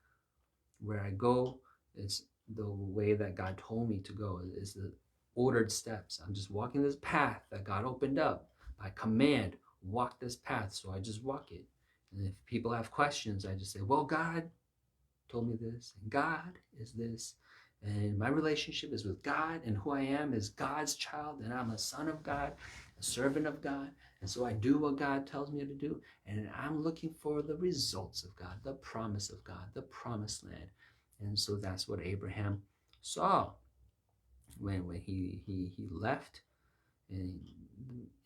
[SPEAKER 1] where I go. It's the way that God told me to go. It's the ordered steps. I'm just walking this path that God opened up by command. Walk this path, so I just walk it. And if people have questions, I just say, well, God told me this, and God is this, and my relationship is with God, and who I am is God's child, and I'm a son of God, a servant of God, and so I do what God tells me to do, and I'm looking for the results of God, the promise of God, the promised land. And so that's what Abraham saw when he left, and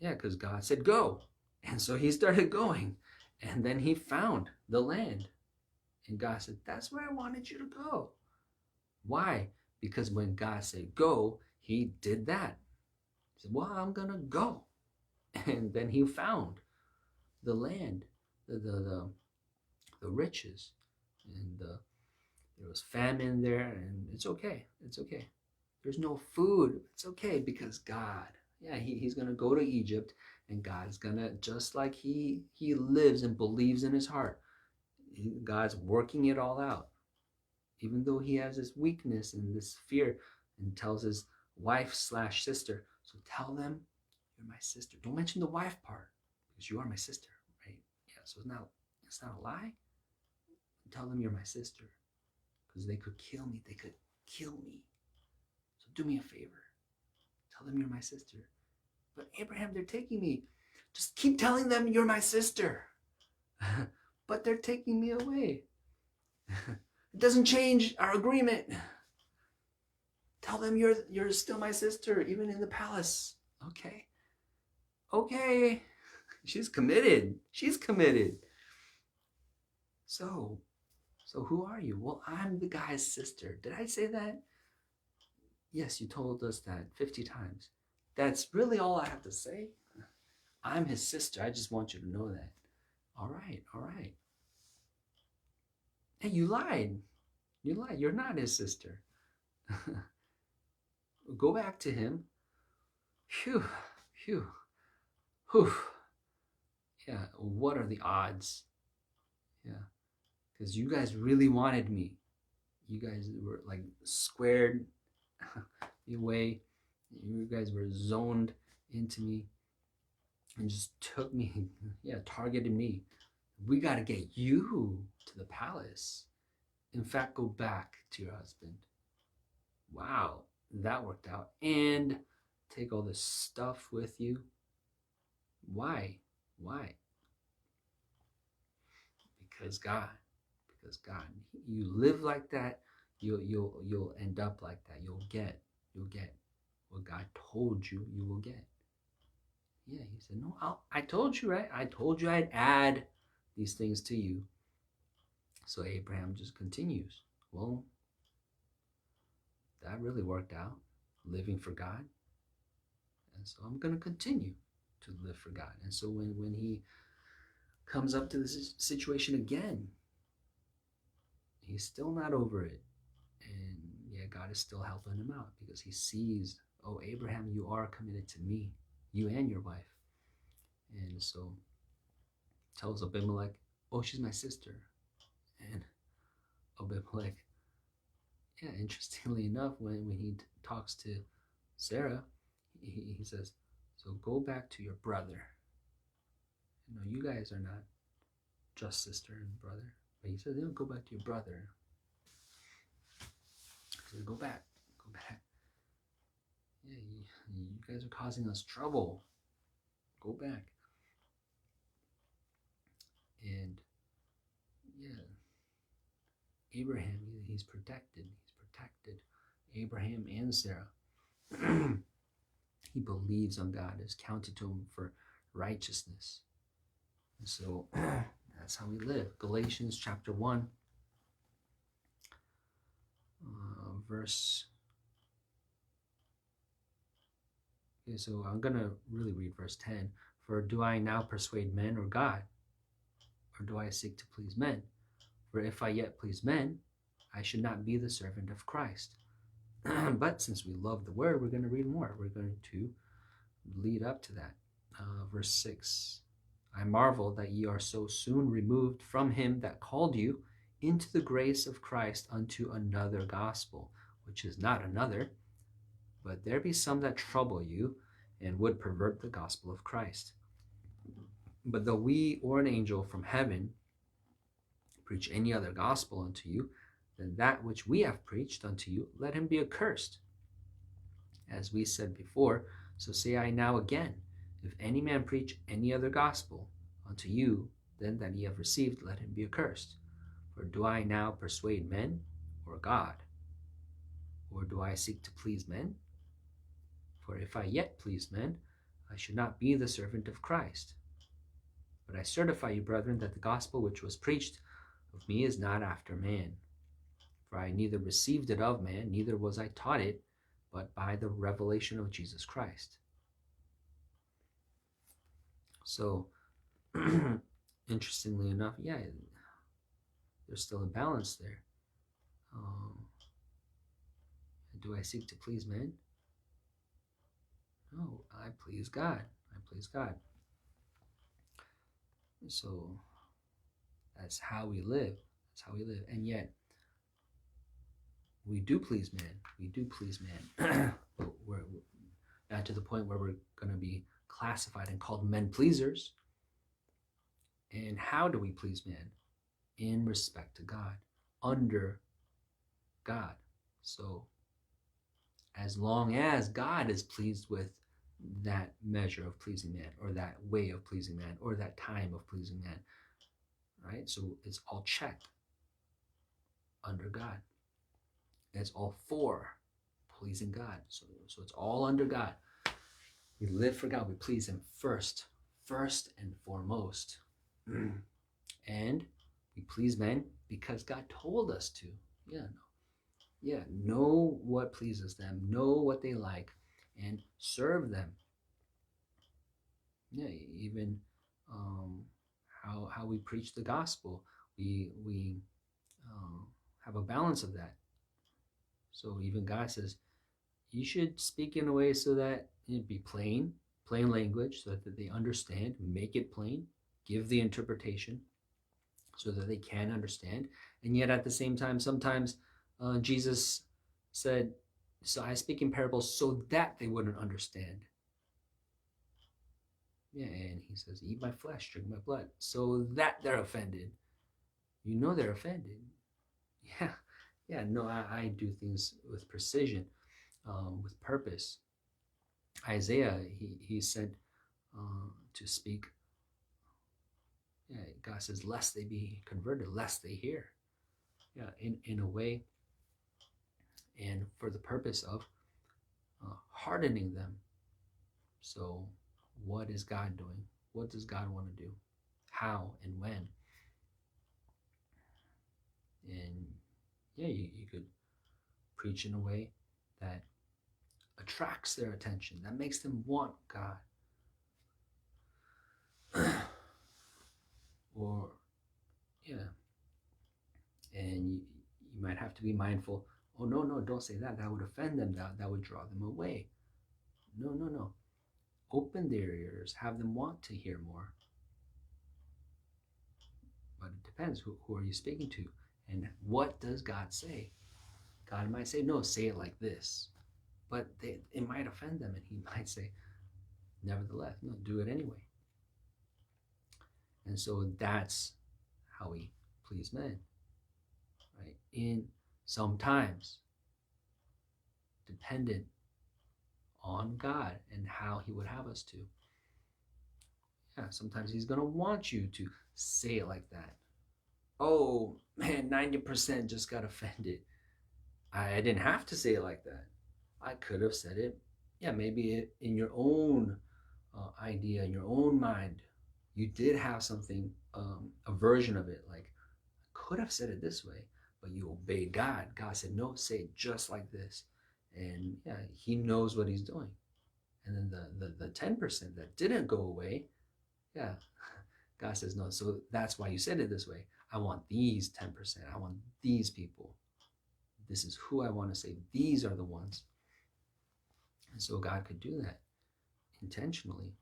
[SPEAKER 1] because God said go. And so he started going, and then he found the land. And God said, that's where I wanted you to go. Why? Because when God said go, he did that. He said, well, I'm going to go. And then he found the land, the riches. And there was famine there, and it's okay. It's okay. There's no food. It's okay because God, he's going to go to Egypt. And God's gonna, just like he lives and believes in his heart, God's working it all out. Even though he has this weakness and this fear, and tells his wife/sister, so tell them you're my sister. Don't mention the wife part, because you are my sister, right? So it's not a lie. Tell them you're my sister, because they could kill me. They could kill me. So do me a favor. Tell them you're my sister. But Abraham, they're taking me. Just keep telling them you're my sister. But they're taking me away. It doesn't change our agreement. Tell them you're still my sister, even in the palace. Okay. She's committed. So who are you? Well, I'm the guy's sister. Did I say that? Yes, you told us that 50 times. That's really all I have to say. I'm his sister. I just want you to know that. All right. Hey, you lied. You're not his sister. Go back to him. Phew. Yeah, what are the odds? Yeah, because you guys really wanted me. You guys were like squared me away. You guys were zoned into me and just took me, yeah, targeted me. We got to get you to the palace. In fact, go back to your husband. Wow, that worked out. And take all this stuff with you. Why? Why? Because God. Because God. You live like that, you'll end up like that. You'll get what God told you you will get. Yeah, he said, no, I told you, right? I told you I'd add these things to you. So Abraham just continues. Well, that really worked out, living for God. And so I'm going to continue to live for God. And so when he comes up to this situation again, he's still not over it. And yeah, God is still helping him out because he sees, oh, Abraham, you are committed to me, you and your wife. And so tells Abimelech, oh, she's my sister. And Abimelech, yeah, interestingly enough, when he talks to Sarah, he says, so go back to your brother. You know, you guys are not just sister and brother. But he says, go back to your brother. He says, go back. Yeah, you guys are causing us trouble. Go back. And yeah, Abraham, he's protected. Abraham and Sarah. He believes on God. It's counted to him for righteousness. And so that's how we live. Galatians chapter 1, verse. Okay, so I'm going to really read verse 10. For do I now persuade men or God? Or do I seek to please men? For if I yet please men, I should not be the servant of Christ. But since we love the word, we're going to read more. We're going to lead up to that. Verse 6. I marvel that ye are so soon removed from him that called you into the grace of Christ unto another gospel, which is not another, but there be some that trouble you and would pervert the gospel of Christ. But though we or an angel from heaven preach any other gospel unto you than that which we have preached unto you, let him be accursed. As we said before, so say I now again, if any man preach any other gospel unto you than that ye have received, let him be accursed. For do I now persuade men or God? Or do I seek to please men? For if I yet please men, I should not be the servant of Christ. But I certify you, brethren, that the gospel which was preached of me is not after man. For I neither received it of man, neither was I taught it, but by the revelation of Jesus Christ. So, interestingly enough, yeah, there's still a balance there. Do I seek to please men? No, I please God. So that's how we live. And yet, we do please men. But we're not to the point where we're going to be classified and called men pleasers. And how do we please men? In respect to God, under God. So as long as God is pleased with that measure of pleasing man, or that way of pleasing man, or that time of pleasing man, right? So it's all checked under God. It's all for pleasing God. So it's all under God. We live for God. We please him first and foremost. And we please men because God told us to. Know what pleases them, know what they like, and serve them. Yeah, even how we preach the gospel, we have a balance of that. So even God says, you should speak in a way so that it be plain language, so that they understand, make it plain. give the interpretation so that they can understand. And yet at the same time, sometimes Jesus said, so I speak in parables so that they wouldn't understand. Yeah, and he says, eat my flesh, drink my blood, so that they're offended. You know they're offended. Yeah, no, I do things with precision, with purpose. Isaiah, he said to speak. Yeah, God says, lest they be converted, lest they hear. Yeah, in a way, and for the purpose of hardening them. So, what is God doing? What does God want to do? How and when? And yeah, you could preach in a way that attracts their attention, that makes them want God. Or, yeah. And you might have to be mindful. Oh, no, don't say that. That would offend them. That would draw them away. No. Open their ears. Have them want to hear more. But it depends. Who are you speaking to? And what does God say? God might say, no, say it like this. But it might offend them. And he might say, nevertheless, no, do it anyway. And so that's how we please men. Right? In sometimes dependent on God and how he would have us to. Yeah, sometimes he's going to want you to say it like that. Oh, man, 90% just got offended. I didn't have to say it like that. I could have said it, yeah, maybe in your own idea, in your own mind. You did have something, a version of it, like, I could have said it this way, but you obeyed God. God said, no, say it just like this. And yeah, he knows what he's doing. And then the 10% that didn't go away, yeah, God says, no, so that's why you said it this way. I want these 10%. I want these people. This is who I want to save. These are the ones. And so God could do that intentionally.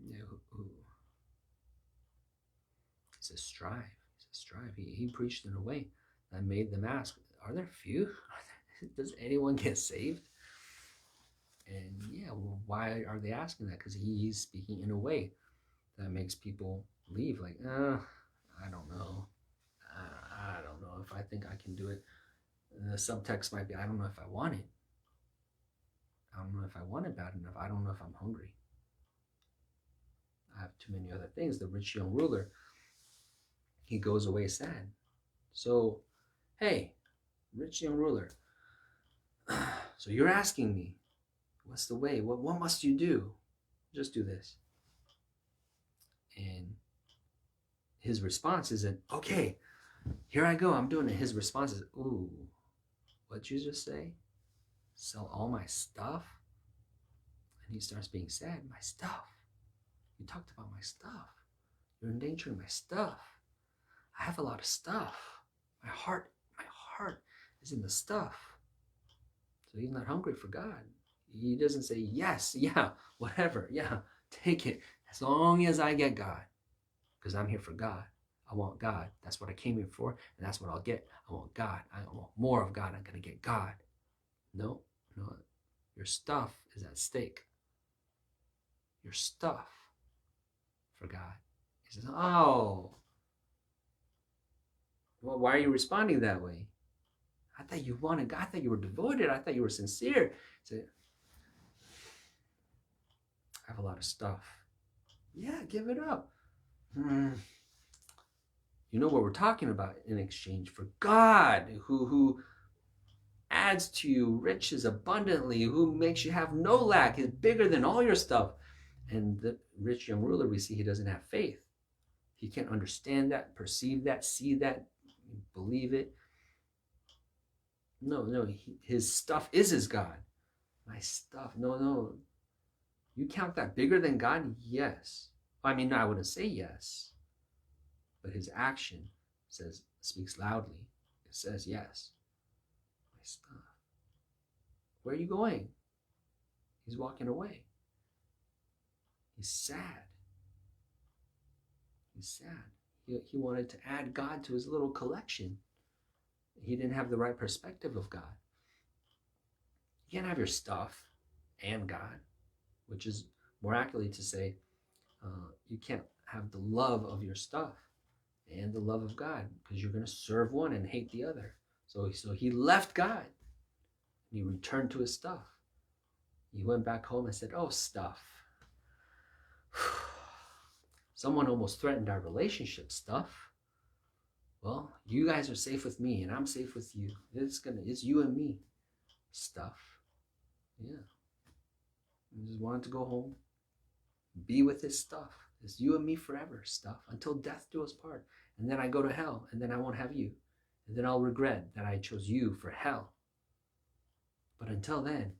[SPEAKER 1] You know, he says, strive. He says, strive. He preached in a way that made them ask, are there few? Does anyone get saved? And yeah, well, why are they asking that? Because he's speaking in a way that makes people leave. Like, I don't know. I don't know if I think I can do it. The subtext might be, I don't know if I want it. I don't know if I want it bad enough. I don't know if I'm hungry. I have too many other things. The rich young ruler, he goes away sad. So, hey, rich young ruler, so you're asking me, what's the way? What must you do? Just do this. And his response isn't, okay, here I go, I'm doing it. His response is, ooh, what'd you just say? Sell all my stuff? And he starts being sad. My stuff. You talked about my stuff. You're endangering my stuff. I have a lot of stuff. My heart is in the stuff. So he's not hungry for God. He doesn't say, yes, yeah, whatever, yeah, take it. As long as I get God. Because I'm here for God. I want God. That's what I came here for, and that's what I'll get. I want God. I want more of God. I'm going to get God. No. Your stuff is at stake. Your stuff for God. He says, oh, well, why are you responding that way? I thought you wanted God. I thought you were devoted. I thought you were sincere. He said, I have a lot of stuff. Yeah, give it up. You know what we're talking about in exchange for God, who adds to you riches abundantly, who makes you have no lack, is bigger than all your stuff. And the rich young ruler, we see he doesn't have faith. He can't understand that, perceive that, see that, believe it. No, his stuff is his God. My stuff, no. You count that bigger than God? Yes. I mean, no, I wouldn't say yes. But his action speaks loudly. It says yes. My stuff. Where are you going? He's walking away. He's sad. He's sad. He wanted to add God to his little collection. He didn't have the right perspective of God. You can't have your stuff and God, which is more accurately to say, you can't have the love of your stuff and the love of God, because you're going to serve one and hate the other. So he left God and he returned to his stuff. He went back home and said, oh, stuff. Someone almost threatened our relationship, stuff. Well, you guys are safe with me and I'm safe with you. It's you and me, stuff. Yeah. I just wanted to go home, be with his stuff. It's you and me forever, stuff, until death do us part. And then I go to hell, and then I won't have you. And then I'll regret that I chose you for hell. But until then,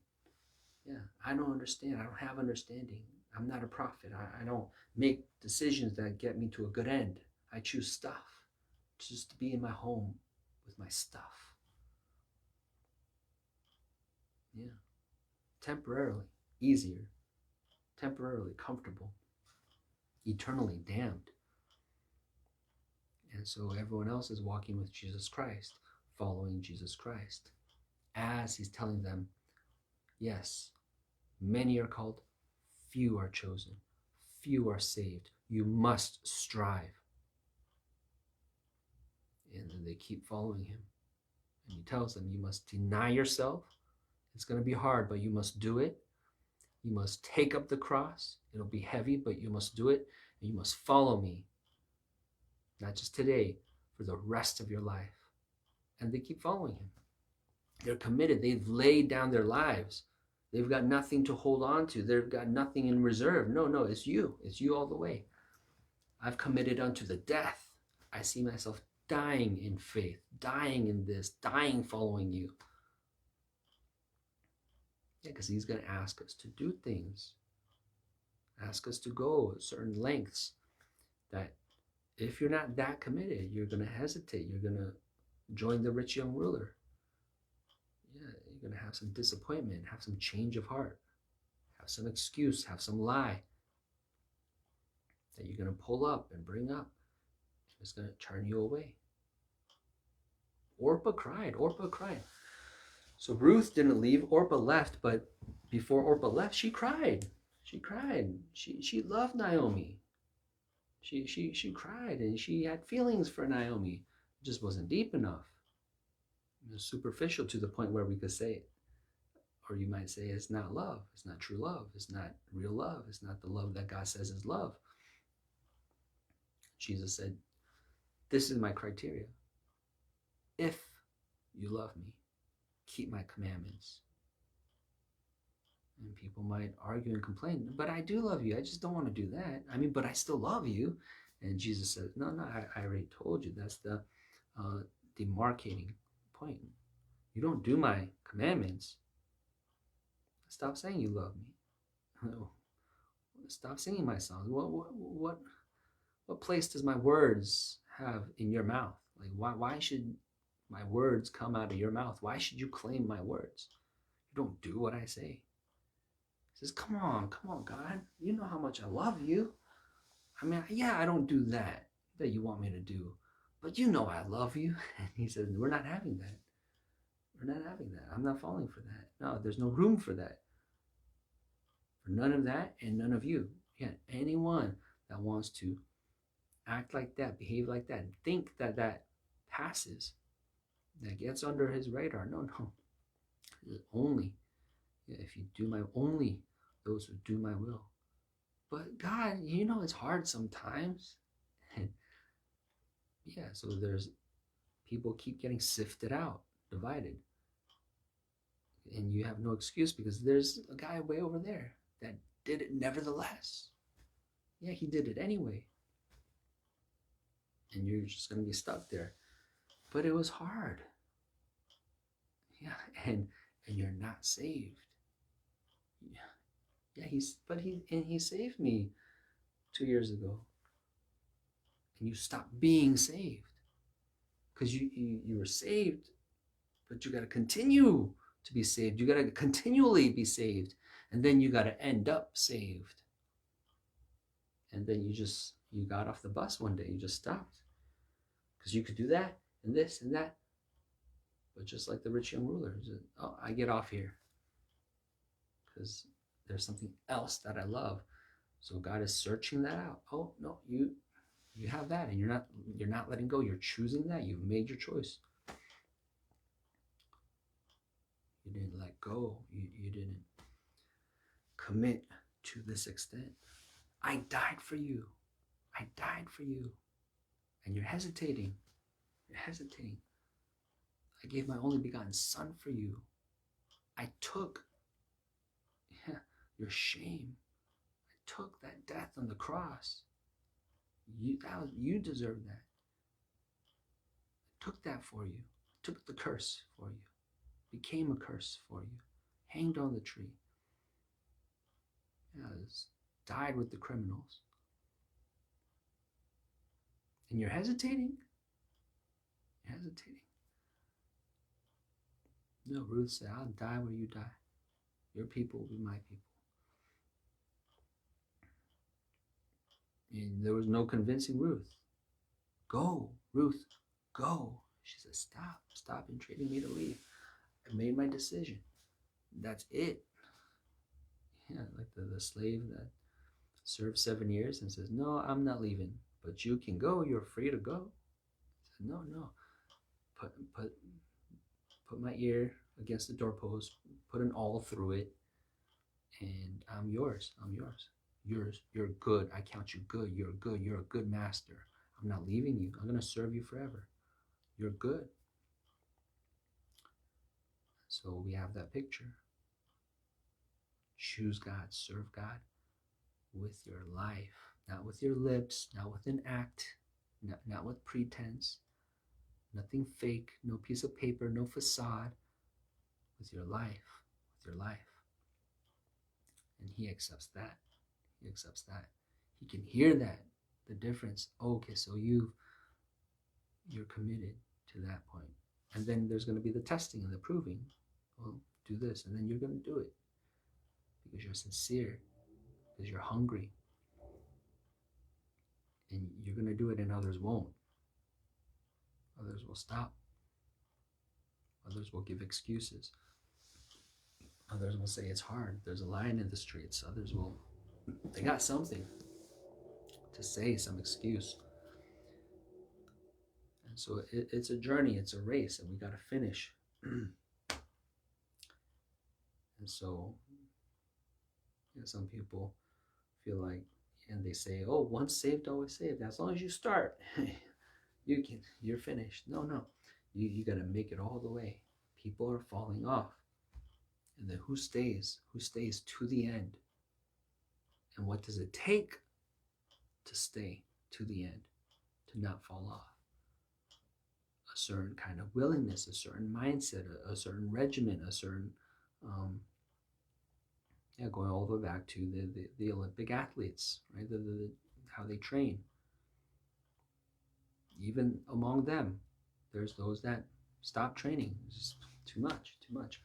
[SPEAKER 1] yeah, I don't understand. I don't have understanding. I'm not a prophet. I don't make decisions that get me to a good end. I choose stuff, just to be in my home with my stuff. Yeah. Temporarily easier, temporarily comfortable, eternally damned. And so everyone else is walking with Jesus Christ, following Jesus Christ, as he's telling them, yes, many are called, few are chosen, few are saved. You must strive. And then they keep following him. And he tells them, you must deny yourself. It's going to be hard, but you must do it. You must take up the cross. It'll be heavy, but you must do it. And you must follow me. Not just today, for the rest of your life. And they keep following him. They're committed. They've laid down their lives. They've got nothing to hold on to. They've got nothing in reserve. No, it's you. It's you all the way. I've committed unto the death. I see myself dying in faith, dying in this, dying following you. Yeah, because he's going to ask us to do things. Ask us to go certain lengths that if you're not that committed, you're going to hesitate. You're going to join the rich young ruler. Yeah, you're going to have some disappointment, have some change of heart, have some excuse, have some lie that you're going to pull up and bring up. It's going to turn you away. Orpah cried. So Ruth didn't leave. Orpah left, but before Orpah left, she cried. She loved Naomi. She cried, and she had feelings for Naomi. It just wasn't deep enough. It was superficial to the point where we could say it. Or you might say it's not love. It's not true love. It's not real love. It's not the love that God says is love. Jesus said, this is my criteria. If you love me, keep my commandments. And people might argue and complain, but I do love you. I just don't want to do that. But I still love you. And Jesus said, no, I already told you. That's the demarcating point. You don't do my commandments. Stop saying you love me. Stop singing my songs. What place does my words have in your mouth? Like, why should my words come out of your mouth? Why should you claim my words? You don't do what I say. He says, come on, God. You know how much I love you. I don't do that you want me to do. But you know I love you. And he says, we're not having that. We're not having that. I'm not falling for that. No, there's no room for that. For none of that and none of you. Yeah, anyone that wants to act like that, behave like that, and think that passes, that gets under his radar. No. Only if you do only those who do my will. But God, it's hard sometimes. Yeah, so there's people keep getting sifted out, divided. And you have no excuse because there's a guy way over there that did it nevertheless. Yeah, he did it anyway. And you're just going to be stuck there. But it was hard. Yeah, and you're not saved. Yeah, he saved me 2 years ago. And you stopped being saved. Because you were saved, but you got to continue to be saved. You got to continually be saved. And then you got to end up saved. And then you just You got off the bus one day, you just stopped. Because you could do that and this and that. But just like the rich young ruler, oh, I get off here because there's something else that I love. So God is searching that out. Oh no, you have that, and you're not letting go. You're choosing that. You've made your choice. You didn't let go. You didn't commit to this extent. I died for you. I died for you. And you're hesitating. You're hesitating. I gave my only begotten son for you. I took your shame. I took that death on the cross. You deserve that. I took that for you. I took the curse for you. Became a curse for you. Hanged on the tree. Died with the criminals. And you're hesitating? You're hesitating. No, Ruth said, I'll die where you die. Your people will be my people. And there was no convincing Ruth. Go, Ruth, go. She said, stop entreating me to leave. I made my decision. That's it. Yeah, like the slave that served 7 years and says, no, I'm not leaving, but you can go. You're free to go. I said, no. Put my ear against the doorpost, put an awl through it, and I'm yours. You're good. I count you good. You're good. You're a good master. I'm not leaving you. I'm going to serve you forever. You're good. So we have that picture. Choose God, serve God with your life, not with your lips, not with an act, not with pretense, nothing fake, no piece of paper, no facade, with your life, And he accepts that. He can hear that, the difference. Okay, so you're committed to that point. And then there's going to be the testing and the proving. Well, do this, and then you're going to do it because you're sincere, because you're hungry, and you're going to do it, and others won't. Others will stop. Others will give excuses. Others will say it's hard. There's a lion in the streets. Others they got something to say, some excuse. And so it's a journey, it's a race, and we got to finish. And so, some people feel like, and they say, oh, once saved, always saved. As long as you start, you're finished. No. You got to make it all the way. People are falling off. And then who stays? Who stays to the end? And what does it take to stay to the end, to not fall off? A certain kind of willingness, a certain mindset, a certain regimen, a certain, going all the way back to the Olympic athletes, right? How they train. Even among them, there's those that stop training. It's just too much.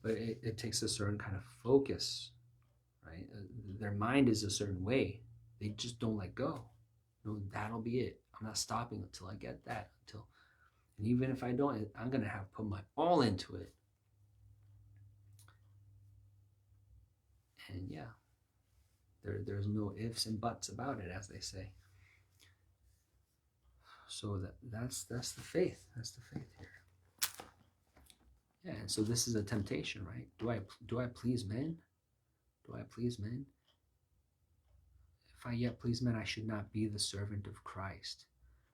[SPEAKER 1] But it takes a certain kind of focus, right? Their mind is a certain way. They just don't let go. No, that'll be it. I'm not stopping until I get that. And even if I don't, I'm going to have put my all into it. And there's no ifs and buts about it, as they say. So that's the faith. That's the faith here. Yeah, and so this is a temptation, right? Do I please men? Do I please men? If I yet please men, I should not be the servant of Christ.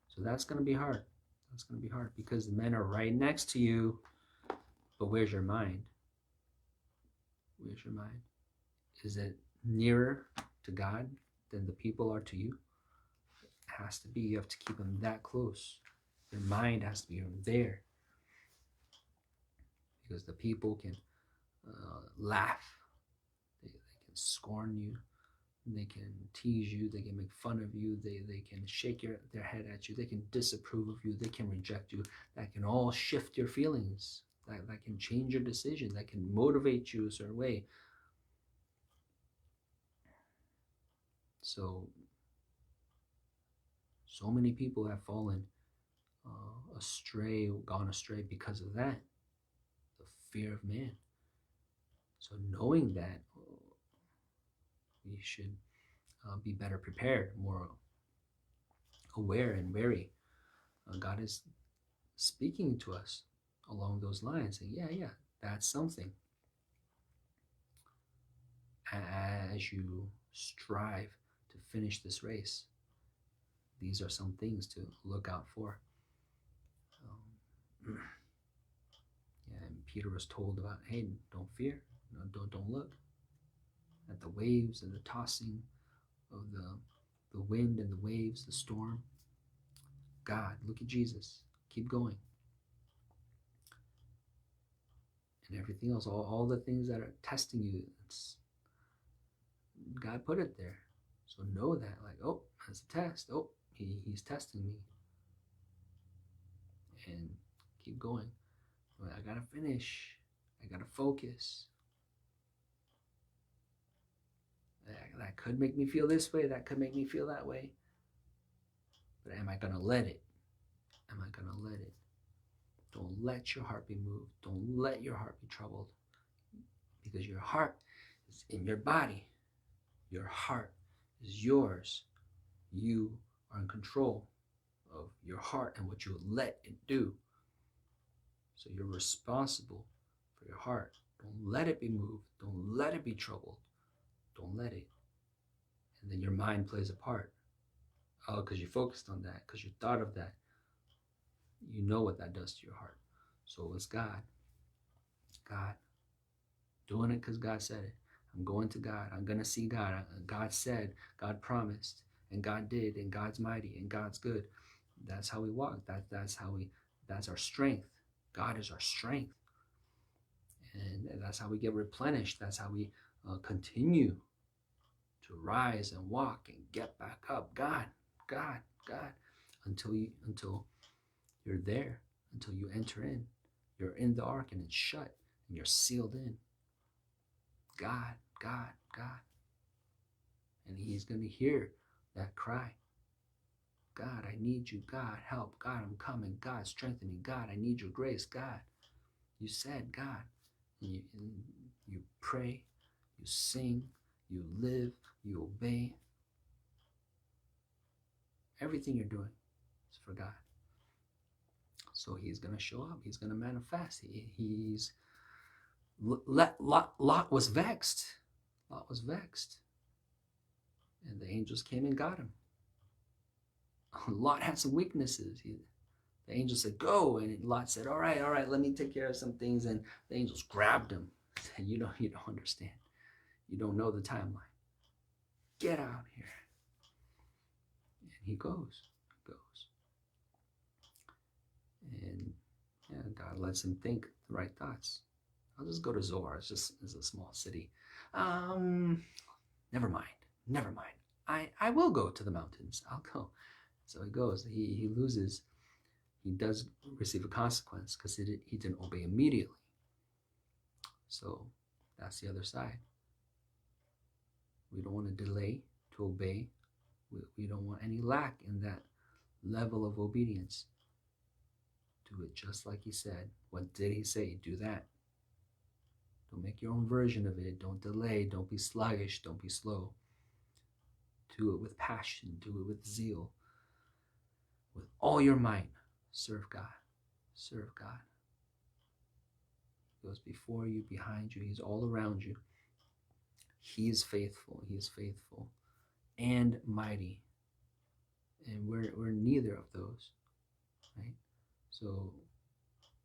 [SPEAKER 1] So that's going to be hard. That's going to be hard because the men are right next to you. But where's your mind? Where's your mind? Is it nearer to God than the people are to you? It has to be. You have to keep them that close. Your mind has to be there. Because the people can laugh. They can scorn you. They can tease you. They can make fun of you. They can shake their head at you. They can disapprove of you. They can reject you. That can all shift your feelings. That can change your decision. That can motivate you a certain way. So So many people have fallen astray, gone astray because of that, the fear of man. So knowing that, we should be better prepared, more aware and wary. God is speaking to us along those lines, and yeah, that's something. As you strive to finish this race, these are some things to look out for. Yeah, and Peter was told about, hey, don't fear, don't look at the waves and the tossing of the wind and the waves, the storm. God, look at Jesus. Keep going. And everything else, all the things that are testing you, God put it there. So know that, like, oh, that's a test. Oh, he's testing me. And keep going. I gotta finish. I gotta focus. That could make me feel this way. That could make me feel that way. But am I gonna let it? Am I gonna let it? Don't let your heart be moved. Don't let your heart be troubled. Because your heart is in your body. Your heart is yours. You are in control of your heart and what you let it do. So you're responsible for your heart. Don't let it be moved. Don't let it be troubled. Don't let it. And then your mind plays a part. Oh, because you focused on that, because you thought of that. You know what that does to your heart. So it's God. God. Doing it because God said it. I'm going to God. I'm going to see God. God said, God promised, and God did, and God's mighty, and God's good. That's how we walk. That's our strength. God is our strength. And that's how we get replenished. That's how we continue to rise and walk and get back up. God, until you're there, until you enter in. You're in the ark and it's shut and you're sealed in. God. And he's going to hear that cry. God, I need you. God, help. God, I'm coming. God, strengthen me. God, I need your grace. God, you said, God. And you pray, you sing, you live, you obey. Everything you're doing is for God. So he's going to show up. He's going to manifest. Lot was vexed. Lot was vexed. And the angels came and got him. Lot had some weaknesses. The angel said, go. And Lot said, all right, let me take care of some things. And the angels grabbed him. Said, you don't understand. You don't know the timeline. Get out here. And he goes. And yeah, God lets him think the right thoughts. I'll just go to Zoar. It's a small city. Never mind. I will go to the mountains. I'll go. So he goes. He loses. He does receive a consequence because he didn't obey immediately. So that's the other side. We don't want to delay to obey. We don't want any lack in that level of obedience. Do it just like he said. What did he say? Do that. Don't make your own version of it. Don't delay. Don't be sluggish. Don't be slow. Do it with passion. Do it with zeal. With all your might. Serve God. Serve God. He goes before you, behind you. He's all around you. He is faithful. He is faithful and mighty. And we're neither of those, right? So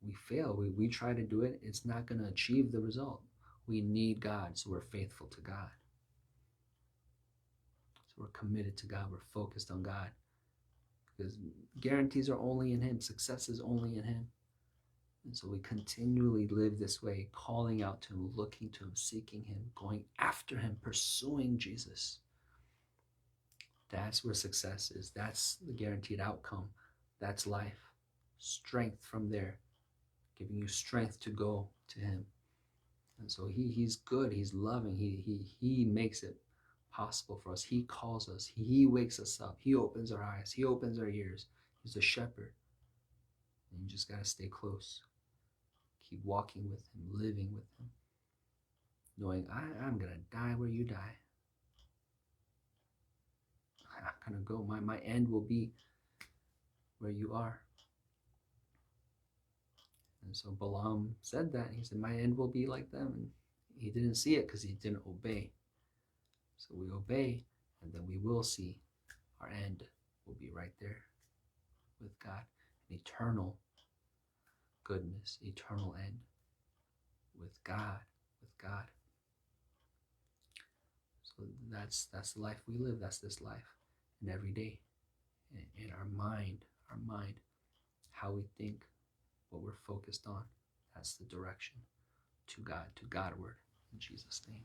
[SPEAKER 1] we fail. We try to do it. It's not going to achieve the result. We need God, so we're faithful to God. So we're committed to God. We're focused on God. Because guarantees are only in Him. Success is only in Him. And so we continually live this way, calling out to Him, looking to Him, seeking Him, going after Him, pursuing Jesus. That's where success is. That's the guaranteed outcome. That's life. Strength from there, giving you strength to go to Him. And so He's good. He's loving. He makes it possible for us. He calls us. He wakes us up. He opens our eyes. He opens our ears. He's a shepherd. And you just got to stay close. Keep walking with him, living with him, knowing I'm going to die where you die. I'm going to go. My end will be where you are. And so Balaam said that. He said, my end will be like them. And he didn't see it because he didn't obey. So we obey, and then we will see our end will be right there with God. An eternal goodness, eternal end with God, with God. So that's the life we live. That's this life. And every day, in our mind, how we think, what we're focused on, that's the direction to God, to Godward, in Jesus' name.